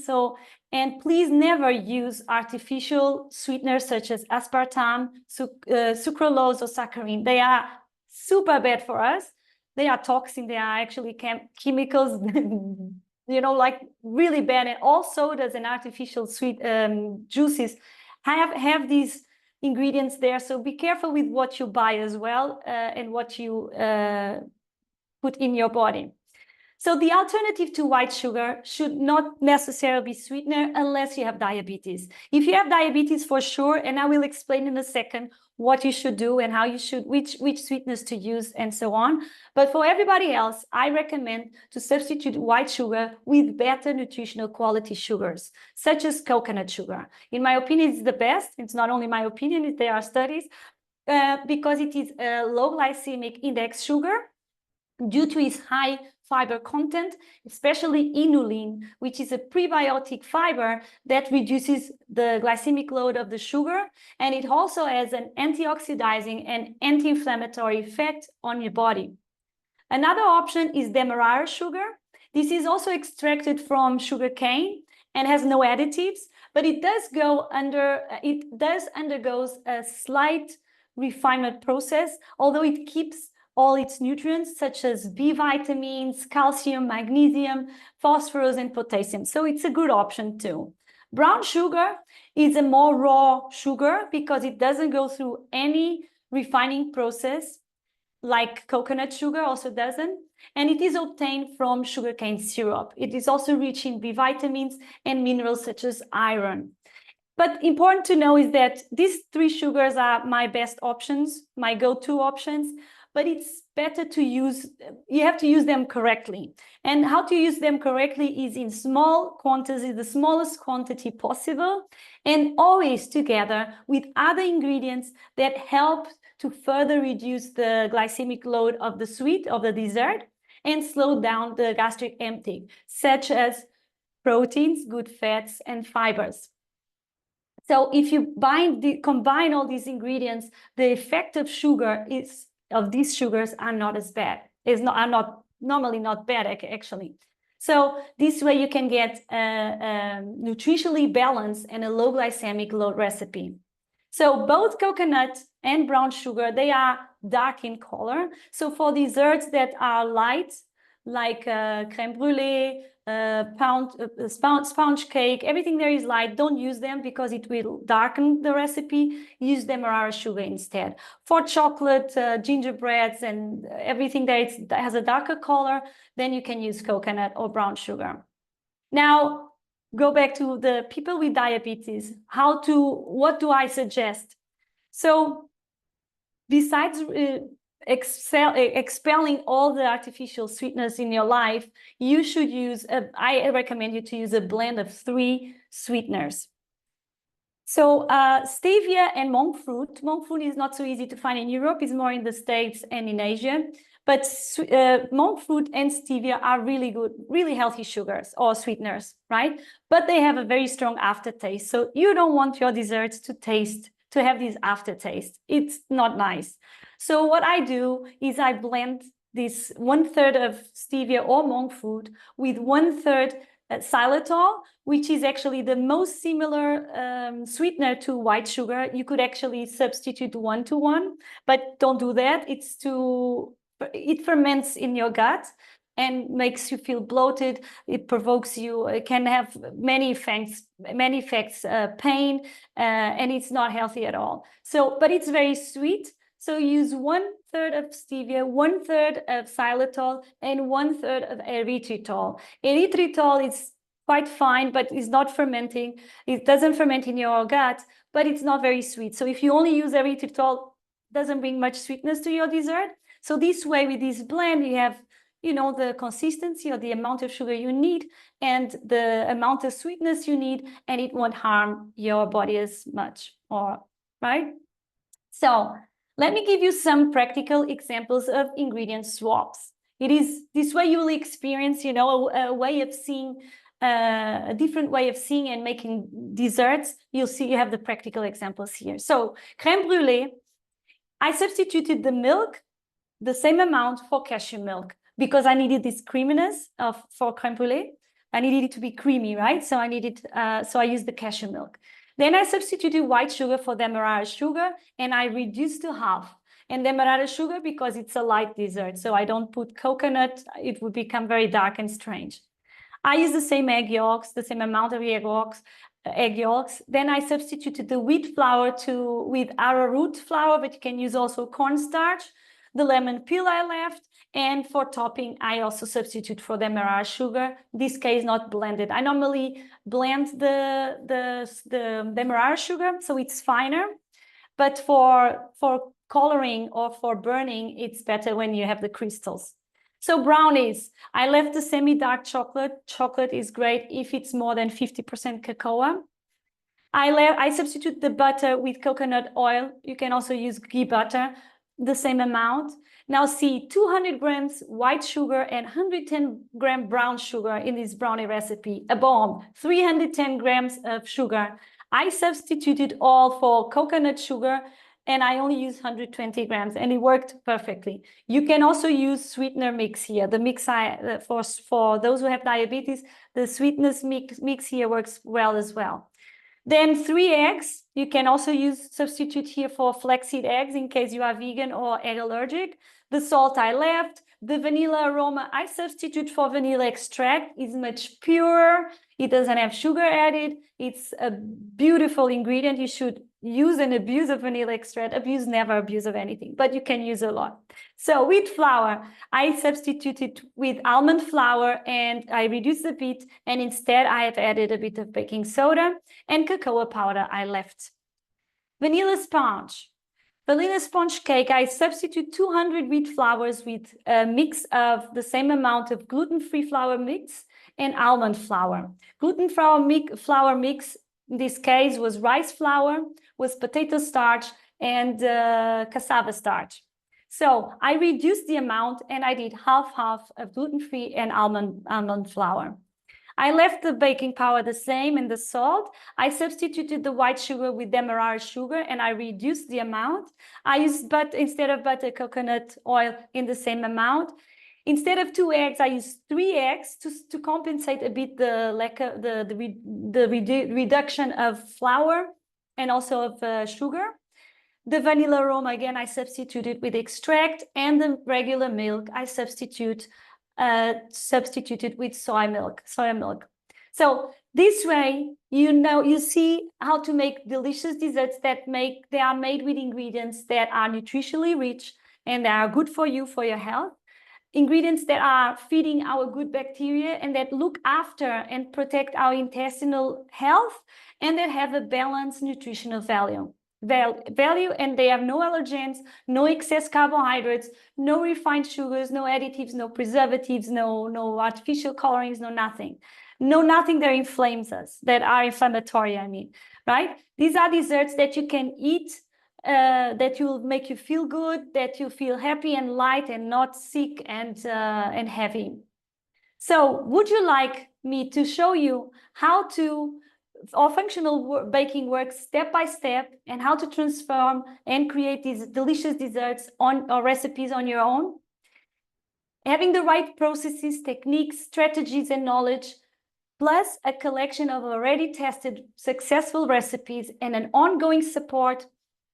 And please never use artificial sweeteners such as aspartame, sucralose, or saccharin. They are super bad for us. They are toxic. They are actually chemicals like really bad. And all sodas and artificial sweet juices have these ingredients there. So be careful with what you buy as well, and what you put in your body. So the alternative to white sugar should not necessarily be sweetener unless you have diabetes. If you have diabetes, for sure, and I will explain in a second what you should do and how you should, which sweeteners to use and so on. But for everybody else, I recommend to substitute white sugar with better nutritional quality sugars, such as coconut sugar. In my opinion, it's the best. It's not only my opinion, there are studies, because it is a low glycemic index sugar due to its high fiber content, especially inulin, which is a prebiotic fiber that reduces the glycemic load of the sugar. And it also has an antioxidizing and anti-inflammatory effect on your body. Another option is demerara sugar. This is also extracted from sugarcane and has no additives, but it does undergo a slight refinement process, although it keeps all its nutrients such as B vitamins, calcium, magnesium, phosphorus, and potassium. So it's a good option too. Brown sugar is a more raw sugar because it doesn't go through any refining process like coconut sugar also doesn't, and it is obtained from sugarcane syrup. It is also rich in B vitamins and minerals such as iron. But important to know is that these three sugars are my best options, my go-to options, but it's better to use, you have to use them correctly. And how to use them correctly is in small quantities, the smallest quantity possible, and always together with other ingredients that help to further reduce the glycemic load of the sweet, of the dessert, and slow down the gastric emptying, such as proteins, good fats, and fibers. So if you combine all these ingredients, the effect of these sugars are not as bad. Are not normally not bad, actually. So this way you can get a nutritionally balanced and a low glycemic load recipe. So both coconut and brown sugar, they are dark in color. So for desserts that are light, like crème brûlée, sponge cake, everything there is light, don't use them because it will darken the recipe. Use demerara sugar instead. For chocolate, gingerbreads, and everything that has a darker color, then you can use coconut or brown sugar. Now, go back to the people with diabetes. What do I suggest? So besides expelling all the artificial sweetness in your life, you should use, I recommend you to use a blend of 3 sweeteners. So stevia and monk fruit. Monk fruit is not so easy to find in Europe, it's more in the States and in Asia. But monk fruit and stevia are really good, really healthy sugars or sweeteners, right? But they have a very strong aftertaste. So you don't want your desserts to have this aftertaste. It's not nice. So what I do is I blend this 1/3 of stevia or monk fruit with 1/3 xylitol, which is actually the most similar sweetener to white sugar. You could actually substitute 1-to-1, but don't do that. It ferments in your gut and makes you feel bloated. It provokes you. It can have many effects, pain, and it's not healthy at all. So, but it's very sweet. So use 1/3 of stevia, 1/3 of xylitol, and 1/3 of erythritol. Erythritol is quite fine, but it's not fermenting. It doesn't ferment in your gut, but it's not very sweet. So if you only use erythritol, it doesn't bring much sweetness to your dessert. So this way, with this blend, you have, the consistency or the amount of sugar you need and the amount of sweetness you need, and it won't harm your body as much, right? So let me give you some practical examples of ingredient swaps. It is this way you will experience, a way of seeing, a different way of seeing and making desserts. You'll see you have the practical examples here. So crème brûlée, I substituted the milk, the same amount for cashew milk, because I needed this creaminess for crème brûlée. I needed it to be creamy, right? So I used the cashew milk. Then I substituted white sugar for demerara sugar, and I reduced to half. And demerara sugar because it's a light dessert, so I don't put coconut. It would become very dark and strange. I use the same egg yolks, the same amount of egg yolks. Then I substituted the wheat flour with arrowroot flour, but you can use also cornstarch. The lemon peel I left, And for topping, I also substitute for demerara sugar. This case, not blended. I normally blend the demerara sugar, so it's finer. But for coloring or for burning, it's better when you have the crystals. So brownies, I left the semi-dark chocolate. Chocolate is great if it's more than 50% cocoa. I substitute the butter with coconut oil. You can also use ghee butter, the same amount. Now see, 200 grams white sugar and 110-gram brown sugar in this brownie recipe. A bomb, 310 grams of sugar. I substituted all for coconut sugar, and I only use 120 grams, and it worked perfectly. You can also use sweetener mix here. The mix for those who have diabetes, the sweetness mix here works well as well. Then 3 eggs. You can also substitute here for flaxseed eggs in case you are vegan or egg allergic. The salt I left. The vanilla aroma I substitute for vanilla extract. Is much purer. It doesn't have sugar added. It's a beautiful ingredient. You should use and abuse of vanilla extract. Abuse, never abuse of anything, but you can use a lot. So wheat flour, I substituted with almond flour and I reduced a bit, and instead I have added a bit of baking soda, and cocoa powder I left. Vanilla sponge. Vanilla sponge cake, I substitute 200 wheat flours with a mix of the same amount of gluten-free flour mix and almond flour. Flour mix, in this case, was rice flour, was potato starch, and cassava starch. So I reduced the amount and I did half of gluten-free and almond flour. I left the baking powder the same and the salt. I substituted the white sugar with demerara sugar and I reduced the amount. I used, instead of butter, coconut oil in the same amount. Instead of 2 eggs, I used 3 eggs to compensate a bit the reduction of flour and also of sugar. The vanilla aroma, again, I substituted with extract, and the regular milk I substituted with soy milk. So this way, you see how to make delicious desserts they are made with ingredients that are nutritionally rich and that are good for you, for your health. Ingredients that are feeding our good bacteria and that look after and protect our intestinal health, and that have a balanced nutritional value, and they have no allergens, no excess carbohydrates, no refined sugars, no additives, no preservatives, no artificial colorings, nothing that inflames us, that are inflammatory, right? These are desserts that you can eat, that will make you feel good, that you feel happy and light and not sick and heavy. So would you like me to show you how our functional baking works step by step, and how to transform and create these delicious desserts or recipes on your own? Having the right processes, techniques, strategies, and knowledge, plus a collection of already tested successful recipes and an ongoing support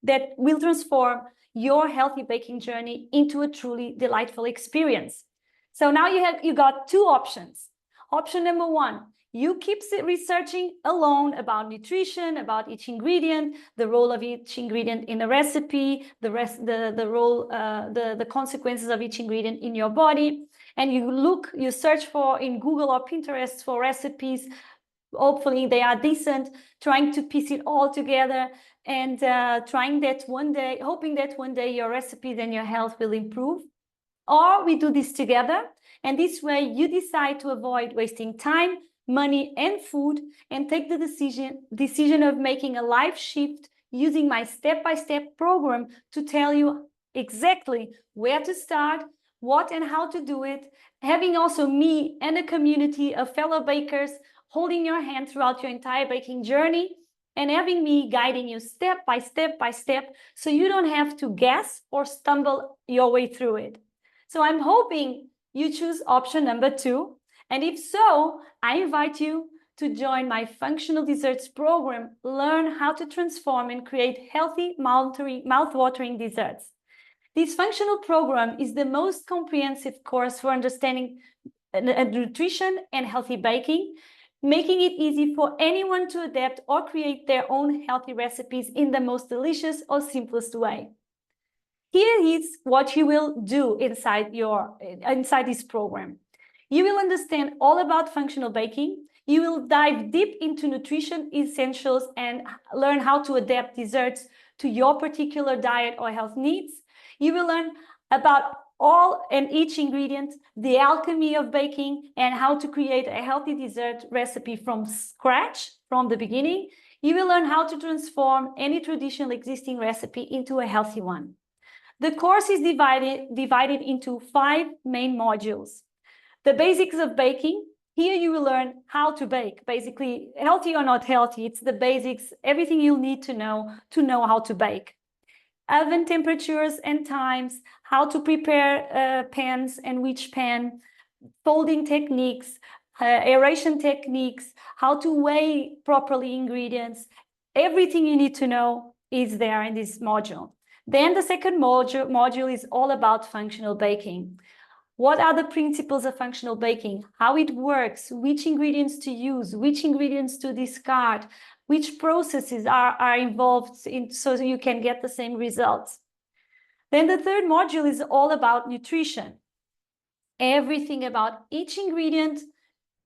that will transform your healthy baking journey into a truly delightful experience. So now you got 2 options. Option number 1, you keep researching alone about nutrition, about each ingredient, the role of each ingredient in a recipe, the consequences of each ingredient in your body, and you search in Google or Pinterest for recipes. Hopefully they are decent, trying to piece it all together, and hoping that one day your recipes and your health will improve. Or we do this together, and this way you decide to avoid wasting time, money, and food, and take the decision of making a life shift using my step-by-step program to tell you exactly where to start, what and how to do it, having also me and a community of fellow bakers holding your hand throughout your entire baking journey, and having me guiding you step by step, so you don't have to guess or stumble your way through it. So I'm hoping you choose option number 2. And if so, I invite you to join my Functional Desserts program, learn how to transform and create healthy, mouth-watering desserts. This functional program is the most comprehensive course for understanding nutrition and healthy baking, making it easy for anyone to adapt or create their own healthy recipes in the most delicious or simplest way. Here is what you will do inside this program. You will understand all about functional baking. You will dive deep into nutrition essentials and learn how to adapt desserts to your particular diet or health needs. You will learn about all and each ingredient, the alchemy of baking, and how to create a healthy dessert recipe from scratch, from the beginning. You will learn how to transform any traditional existing recipe into a healthy one. The course is divided into 5 main modules. The basics of baking. Here you will learn how to bake, basically healthy or not healthy. It's the basics, everything you'll need to know how to bake. Oven temperatures and times, how to prepare pans and which pan, folding techniques, aeration techniques, how to weigh properly ingredients. Everything you need to know is there in this module. Then the second module is all about functional baking. What are the principles of functional baking? How it works, which ingredients to use, which ingredients to discard, which processes are involved in so you can get the same results. Then the third module is all about nutrition. Everything about each ingredient,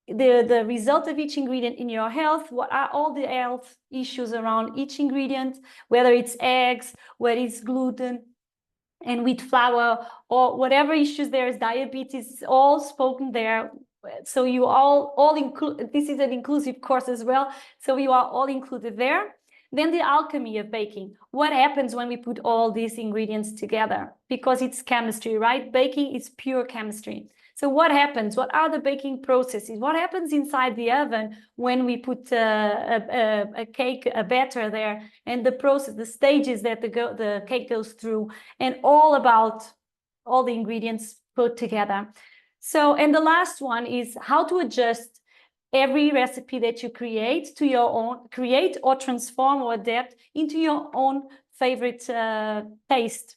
the result of each ingredient in your health, what are all the health issues around each ingredient, whether it's eggs, whether it's gluten and wheat flour, or whatever issues there is, diabetes, all spoken there. So you all include, this is an inclusive course as well, so you are all included there. Then the alchemy of baking. What happens when we put all these ingredients together? Because it's chemistry, right? Baking is pure chemistry. So what happens? What are the baking processes? What happens inside the oven when we put a cake, a batter there, and the process, the stages that the cake goes through, and all about all the ingredients put together. So, and the last one is how to adjust every recipe that you create to your own, create or transform or adapt into your own favorite taste.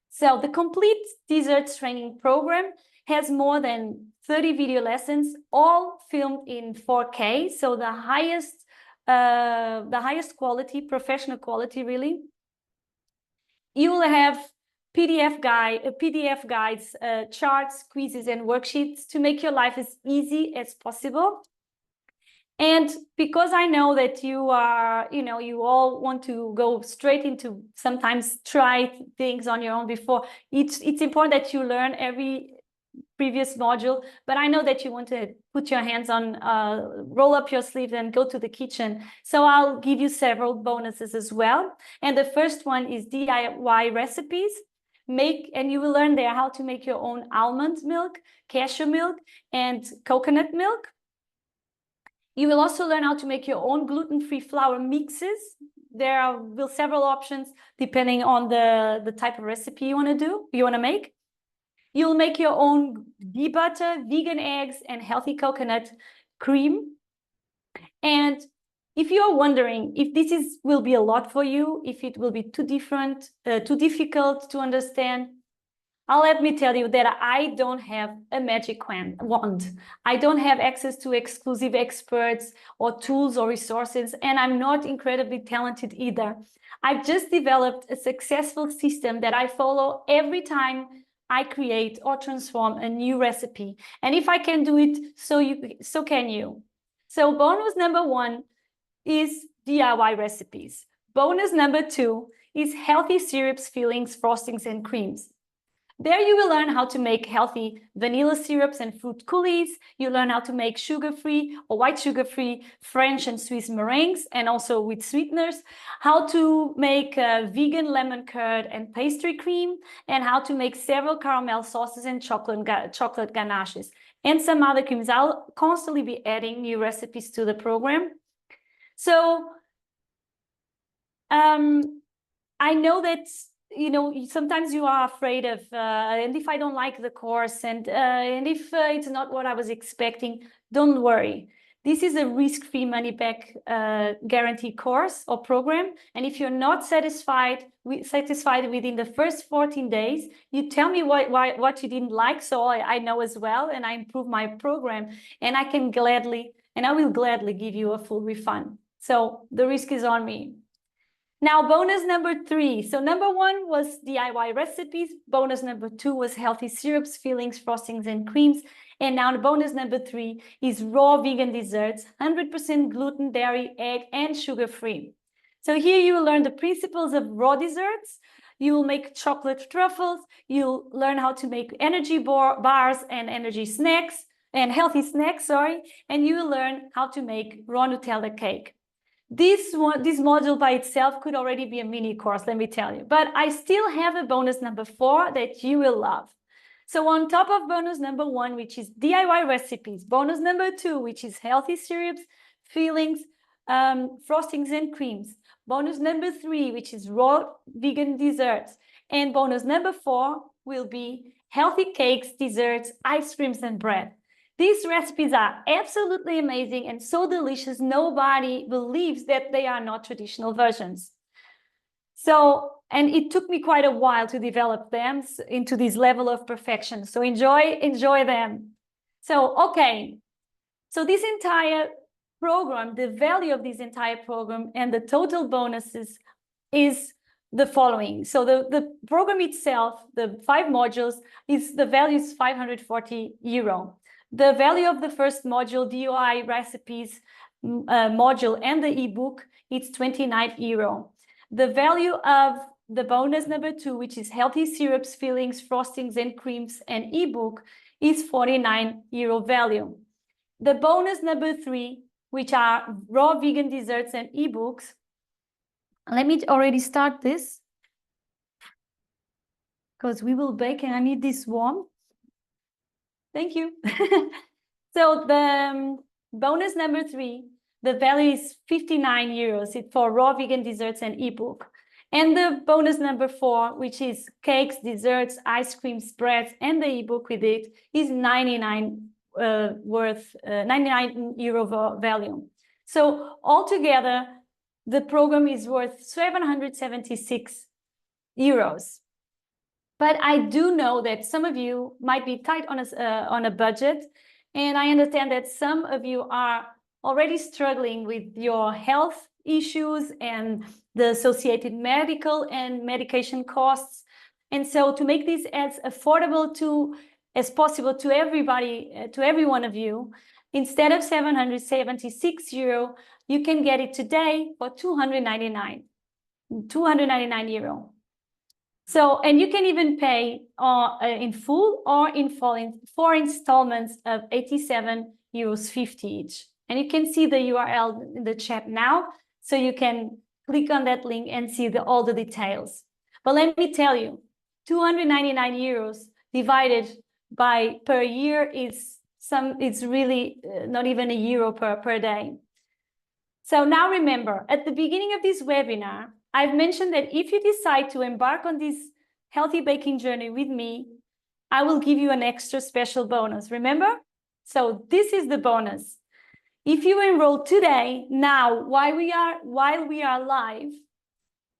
So the complete desserts training program has more than 30 video lessons, all filmed in 4K. So the highest quality, professional quality, really. You will have PDF guides, charts, quizzes, and worksheets to make your life as easy as possible. And because I know that you are, you all want to go straight into sometimes try things on your own before, it's important that you learn every previous module, but I know that you want to put your hands on, roll up your sleeves and go to the kitchen. So I'll give you several bonuses as well. And the first one is DIY recipes. And you will learn there how to make your own almond milk, cashew milk, and coconut milk. You will also learn how to make your own gluten-free flour mixes. There are several options depending on the type of recipe you want to make. You'll make your own ghee butter, vegan eggs, and healthy coconut cream. And if you're wondering if this will be a lot for you, if it will be too difficult to understand, let me tell you that I don't have a magic wand. I don't have access to exclusive experts or tools or resources, and I'm not incredibly talented either. I've just developed a successful system that I follow every time I create or transform a new recipe. And if I can do it, so can you. So bonus number 1 is DIY recipes. Bonus number 2 is healthy syrups, fillings, frostings, and creams. There you will learn how to make healthy vanilla syrups and fruit coulis. You learn how to make sugar-free or white sugar-free French and Swiss meringues, and also with sweeteners, how to make vegan lemon curd and pastry cream, and how to make several caramel sauces and chocolate ganaches, and some other creams. I'll constantly be adding new recipes to the program. So I know that sometimes you are afraid of, and if I don't like the course, and if it's not what I was expecting, don't worry. This is a risk-free money-back guarantee course or program. And if you're not satisfied within the first 14 days, you tell me what you didn't like, so I know as well, and I improve my program, and I will gladly give you a full refund. So the risk is on me. Now, bonus number 3. So number 1 was DIY recipes. Bonus number 2 was healthy syrups, fillings, frostings, and creams. And now the bonus number 3 is raw vegan desserts, 100% gluten, dairy, egg, and sugar-free. So here you will learn the principles of raw desserts. You will make chocolate truffles. You'll learn how to make energy bars and energy snacks and healthy snacks, sorry. And you will learn how to make raw Nutella cake. This module by itself could already be a mini course, let me tell you. But I still have a bonus number 4 that you will love. So on top of bonus number 1, which is DIY recipes, bonus number 2, which is healthy syrups, fillings, frostings, and creams, bonus number 3, which is raw vegan desserts, and bonus number 4 will be healthy cakes, desserts, ice creams, and bread. These recipes are absolutely amazing and so delicious, nobody believes that they are not traditional versions. So, and it took me quite a while to develop them into this level of perfection. So enjoy them. So, okay. So this entire program, the value of this entire program and the total bonuses is the following. So the program itself, the 5 modules, the value is 540 euro. The value of the first module, DIY recipes module, and the ebook, it's 29 euro. The value of the bonus number 2, which is healthy syrups, fillings, frostings, and creams, and ebook, is 49 euro value. The bonus number 3, which are raw vegan desserts and ebooks. Let me already start this because we will bake and I need this warm. Thank you. So the bonus number 3, the value is 59 euros. It's for raw vegan desserts and ebook. And the bonus number 4, which is cakes, desserts, ice creams, breads, and the ebook with it, is 99 99 euro value. So altogether, the program is worth 776 euros. But I do know that some of you might be tight on a budget, and I understand that some of you are already struggling with your health issues and the associated medical and medication costs. And so to make this as affordable as possible to everybody, to every one of you, instead of 776 euro, you can get it today for 299 euro. So, and you can even pay in full or in 4 installments of 87 euros 50 each. And you can see the URL in the chat now, so you can click on that link and see all the details. But let me tell you, 299 euros divided per year it's really not even €1 per day. So now remember, at the beginning of this webinar, I've mentioned that if you decide to embark on this healthy baking journey with me, I will give you an extra special bonus, remember? So this is the bonus. If you enroll today, now, while we are live,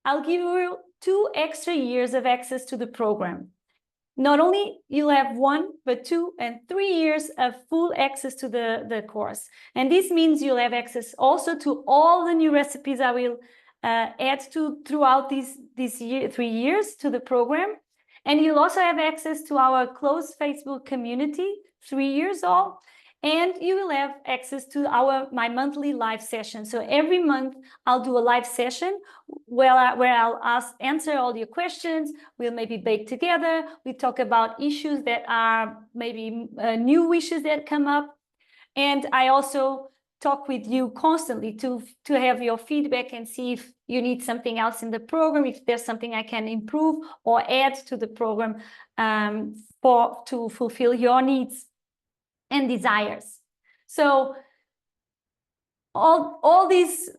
I'll give you 2 extra years of access to the program. Not only you'll have 1, but 2 and 3 years of full access to the course. And this means you'll have access also to all the new recipes I will add throughout these 3 years to the program. And you'll also have access to our closed Facebook community, 3 years old. And you will have access to my monthly live session. So every month I'll do a live session where I'll answer all your questions. We'll maybe bake together. We talk about issues that are maybe new wishes that come up. And I also talk with you constantly to have your feedback and see if you need something else in the program, if there's something I can improve or add to the program to fulfill your needs and desires. So all these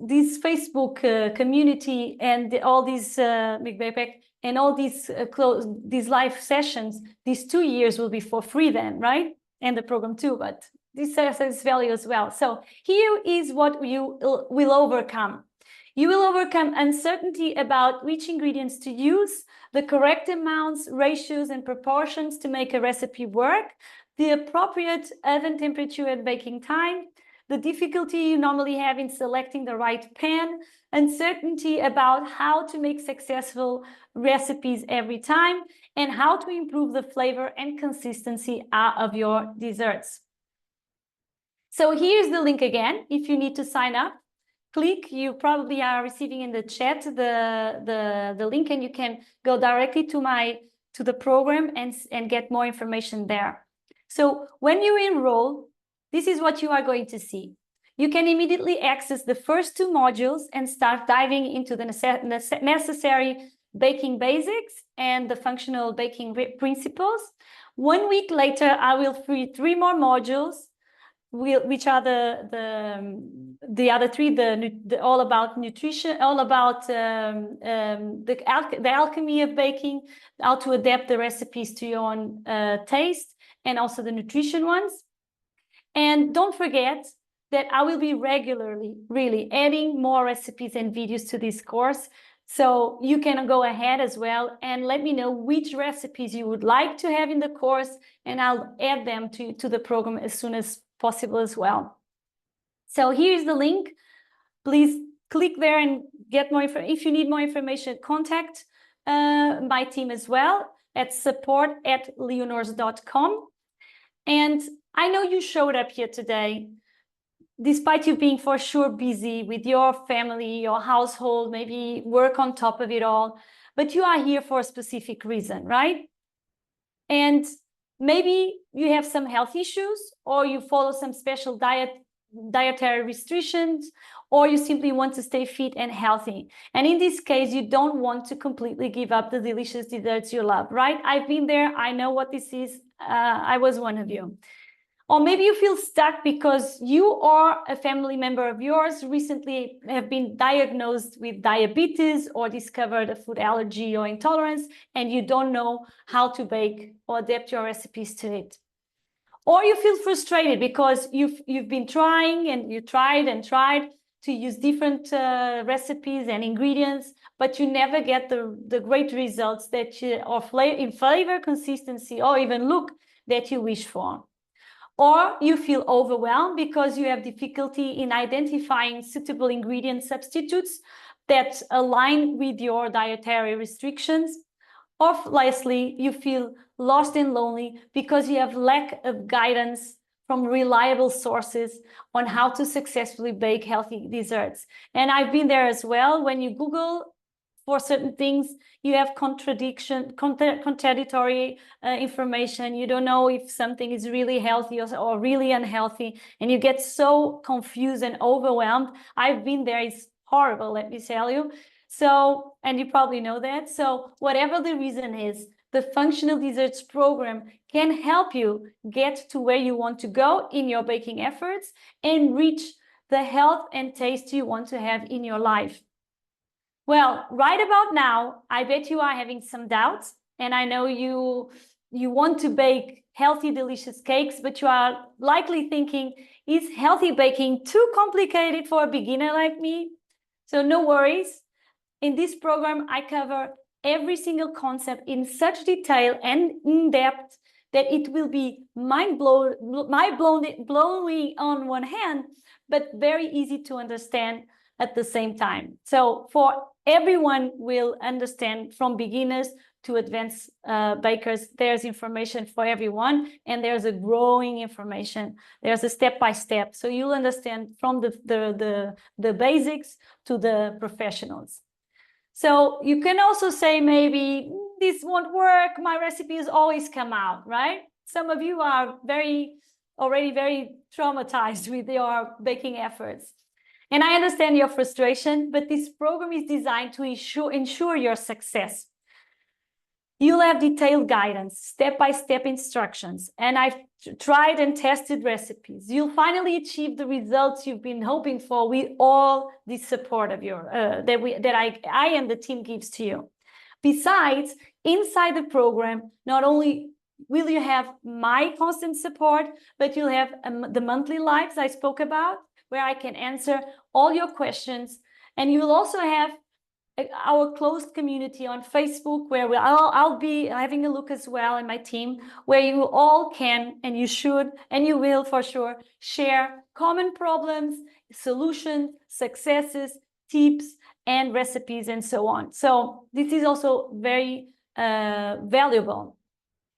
Facebook community and all these and all these live sessions, these 2 years will be for free then, right? And the program too, but this has value as well. So here is what you will overcome. You will overcome uncertainty about which ingredients to use, the correct amounts, ratios, and proportions to make a recipe work, the appropriate oven temperature and baking time, the difficulty you normally have in selecting the right pan, uncertainty about how to make successful recipes every time, and how to improve the flavor and consistency of your desserts. So here's the link again. If you need to sign up, click. You probably are receiving in the chat the link, and you can go directly to the program and get more information there. So when you enroll, this is what you are going to see. You can immediately access the first 2 modules and start diving into the necessary baking basics and the functional baking principles. 1 week later, I will free 3 more modules, which are the other 3, all about nutrition, all about the alchemy of baking, how to adapt the recipes to your own taste, and also the nutrition ones. And don't forget that I will be regularly really adding more recipes and videos to this course. So you can go ahead as well and let me know which recipes you would like to have in the course, and I'll add them to the program as soon as possible as well. So here's the link. Please click there and get more information. If you need more information, contact my team as well at support@leonors.com. And I know you showed up here today, despite you being for sure busy with your family, your household, maybe work on top of it all, but you are here for a specific reason, right? And maybe you have some health issues, or you follow some special dietary restrictions, or you simply want to stay fit and healthy. And in this case, you don't want to completely give up the delicious desserts you love, right? I've been there. I know what this is. I was one of you. Or maybe you feel stuck because you or a family member of yours recently have been diagnosed with diabetes or discovered a food allergy or intolerance, and you don't know how to bake or adapt your recipes to it. Or you feel frustrated because you've been trying, and you tried and tried to use different recipes and ingredients, but you never get the great results that you, or in flavor, consistency, or even look that you wish for. Or you feel overwhelmed because you have difficulty in identifying suitable ingredient substitutes that align with your dietary restrictions. Or lastly, you feel lost and lonely because you have lack of guidance from reliable sources on how to successfully bake healthy desserts. And I've been there as well. When you Google for certain things, you have contradictory information. You don't know if something is really healthy or really unhealthy, and you get so confused and overwhelmed. I've been there. It's horrible, let me tell you. So, and you probably know that. So whatever the reason is, the Functional Desserts program can help you get to where you want to go in your baking efforts and reach the health and taste you want to have in your life. Well, right about now, I bet you are having some doubts, and I know you want to bake healthy, delicious cakes, but you are likely thinking, is healthy baking too complicated for a beginner like me? So no worries. In this program, I cover every single concept in such detail and in depth that it will be mind-blowing on one hand, but very easy to understand at the same time. So for everyone will understand, from beginners to advanced bakers, there's information for everyone, and there's a growing information. There's a step-by-step. So you'll understand from the basics to the professionals. So you can also say, maybe this won't work, my recipes always come out, right? Some of you are already very traumatized with your baking efforts. And I understand your frustration, but this program is designed to ensure your success. You'll have detailed guidance, step-by-step instructions, and I've tried and tested recipes. You'll finally achieve the results you've been hoping for with all the support of that I and the team gives to you. Besides, inside the program, not only will you have my constant support, but you'll have the monthly lives I spoke about, where I can answer all your questions, and you will also have our closed community on Facebook, where I'll be having a look as well, and my team, where you all can, and you should, and you will for sure, share common problems, solutions, successes, tips and recipes and so on. So this is also very valuable.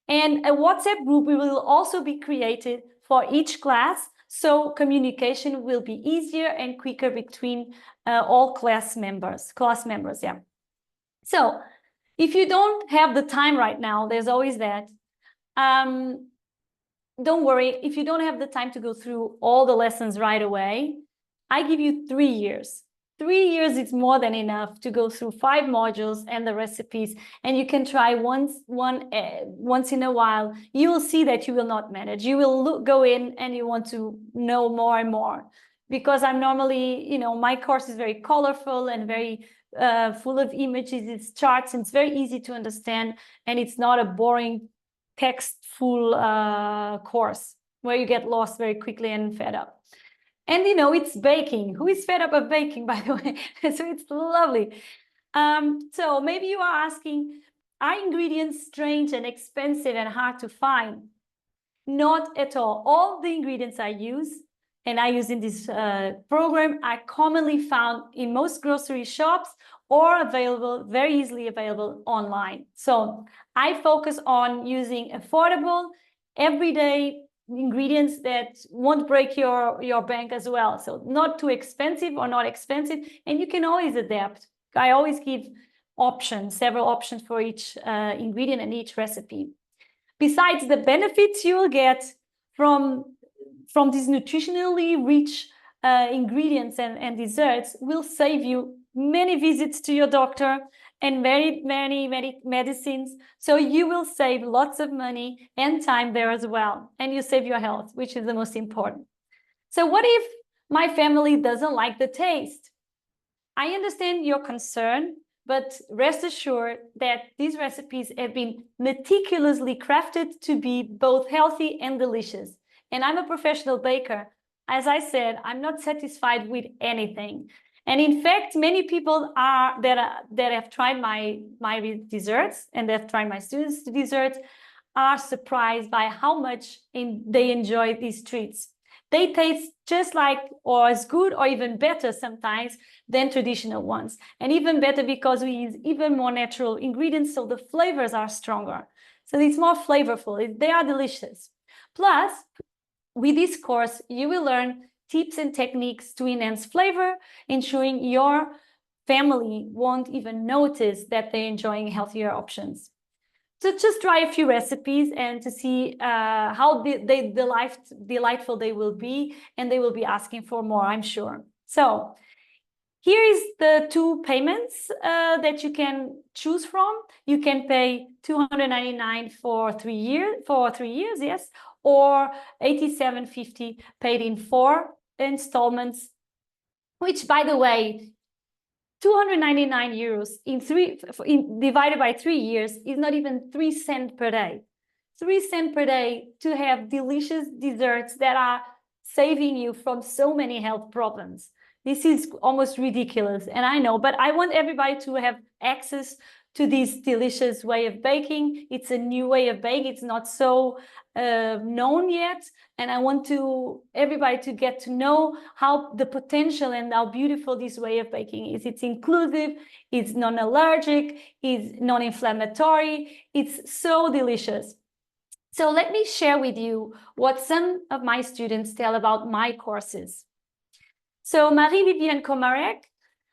And a WhatsApp group will also be created for each class, so communication will be easier and quicker between all class members, yeah. So if you don't have the time right now, there's always that. Don't worry, if you don't have the time to go through all the lessons right away, I give you 3 years. 3 years is more than enough to go through 5 modules and the recipes, and you can try once in a while. You will see that you will not manage. You will go in and you want to know more and more, because I'm normally, my course is very colorful and very full of images, it's charts, and it's very easy to understand, and it's not a boring textful course where you get lost very quickly and fed up. And it's baking. Who is fed up of baking, by the way? So it's lovely. So maybe you are asking, are ingredients strange and expensive and hard to find? Not at all. All the ingredients I use in this program are commonly found in most grocery shops or very easily available online. So I focus on using affordable, everyday ingredients that won't break your bank as well. So not too expensive or not expensive, and you can always adapt. I always give several options for each ingredient and each recipe. Besides the benefits you will get from these nutritionally rich ingredients and desserts, will save you many visits to your doctor and many medicines. So you will save lots of money and time there as well. And you save your health, which is the most important. So what if my family doesn't like the taste? I understand your concern, but rest assured that these recipes have been meticulously crafted to be both healthy and delicious. And I'm a professional baker. As I said, I'm not satisfied with anything. And in fact, many people that have tried my desserts and they've tried my students' desserts are surprised by how much they enjoy these treats. They taste just like, or as good, or even better sometimes than traditional ones. And even better because we use even more natural ingredients, so the flavors are stronger. So it's more flavorful. They are delicious. Plus, with this course, you will learn tips and techniques to enhance flavor, ensuring your family won't even notice that they're enjoying healthier options. So just try a few recipes and to see how delightful they will be, and they will be asking for more, I'm sure. So here is the 2 payments that you can choose from. You can pay $299 for 3 years, yes, or $87.50 paid in 4 installments, which, by the way, 299 euros divided by 3 years is not even 3 cents per day. 3 cents per day to have delicious desserts that are saving you from so many health problems. This is almost ridiculous, and I know, but I want everybody to have access to this delicious way of baking. It's a new way of baking. It's not so known yet, and I want everybody to get to know how the potential and how beautiful this way of baking is. It's inclusive, it's non-allergic, it's non-inflammatory, it's so delicious. So let me share with you what some of my students tell about my courses. So Marie-Vivienne Komarek,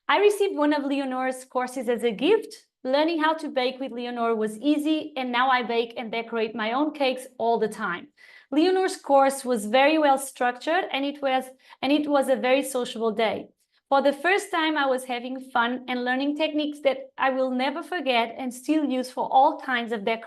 I received one of Leonor's courses as a gift. Learning how to bake with Leonor was easy, and now I bake and decorate my own cakes all the time. Leonor's course was very well structured, and it was a very sociable day. For the first time, I was having fun and learning techniques that I will never forget and still use for all kinds of decorations.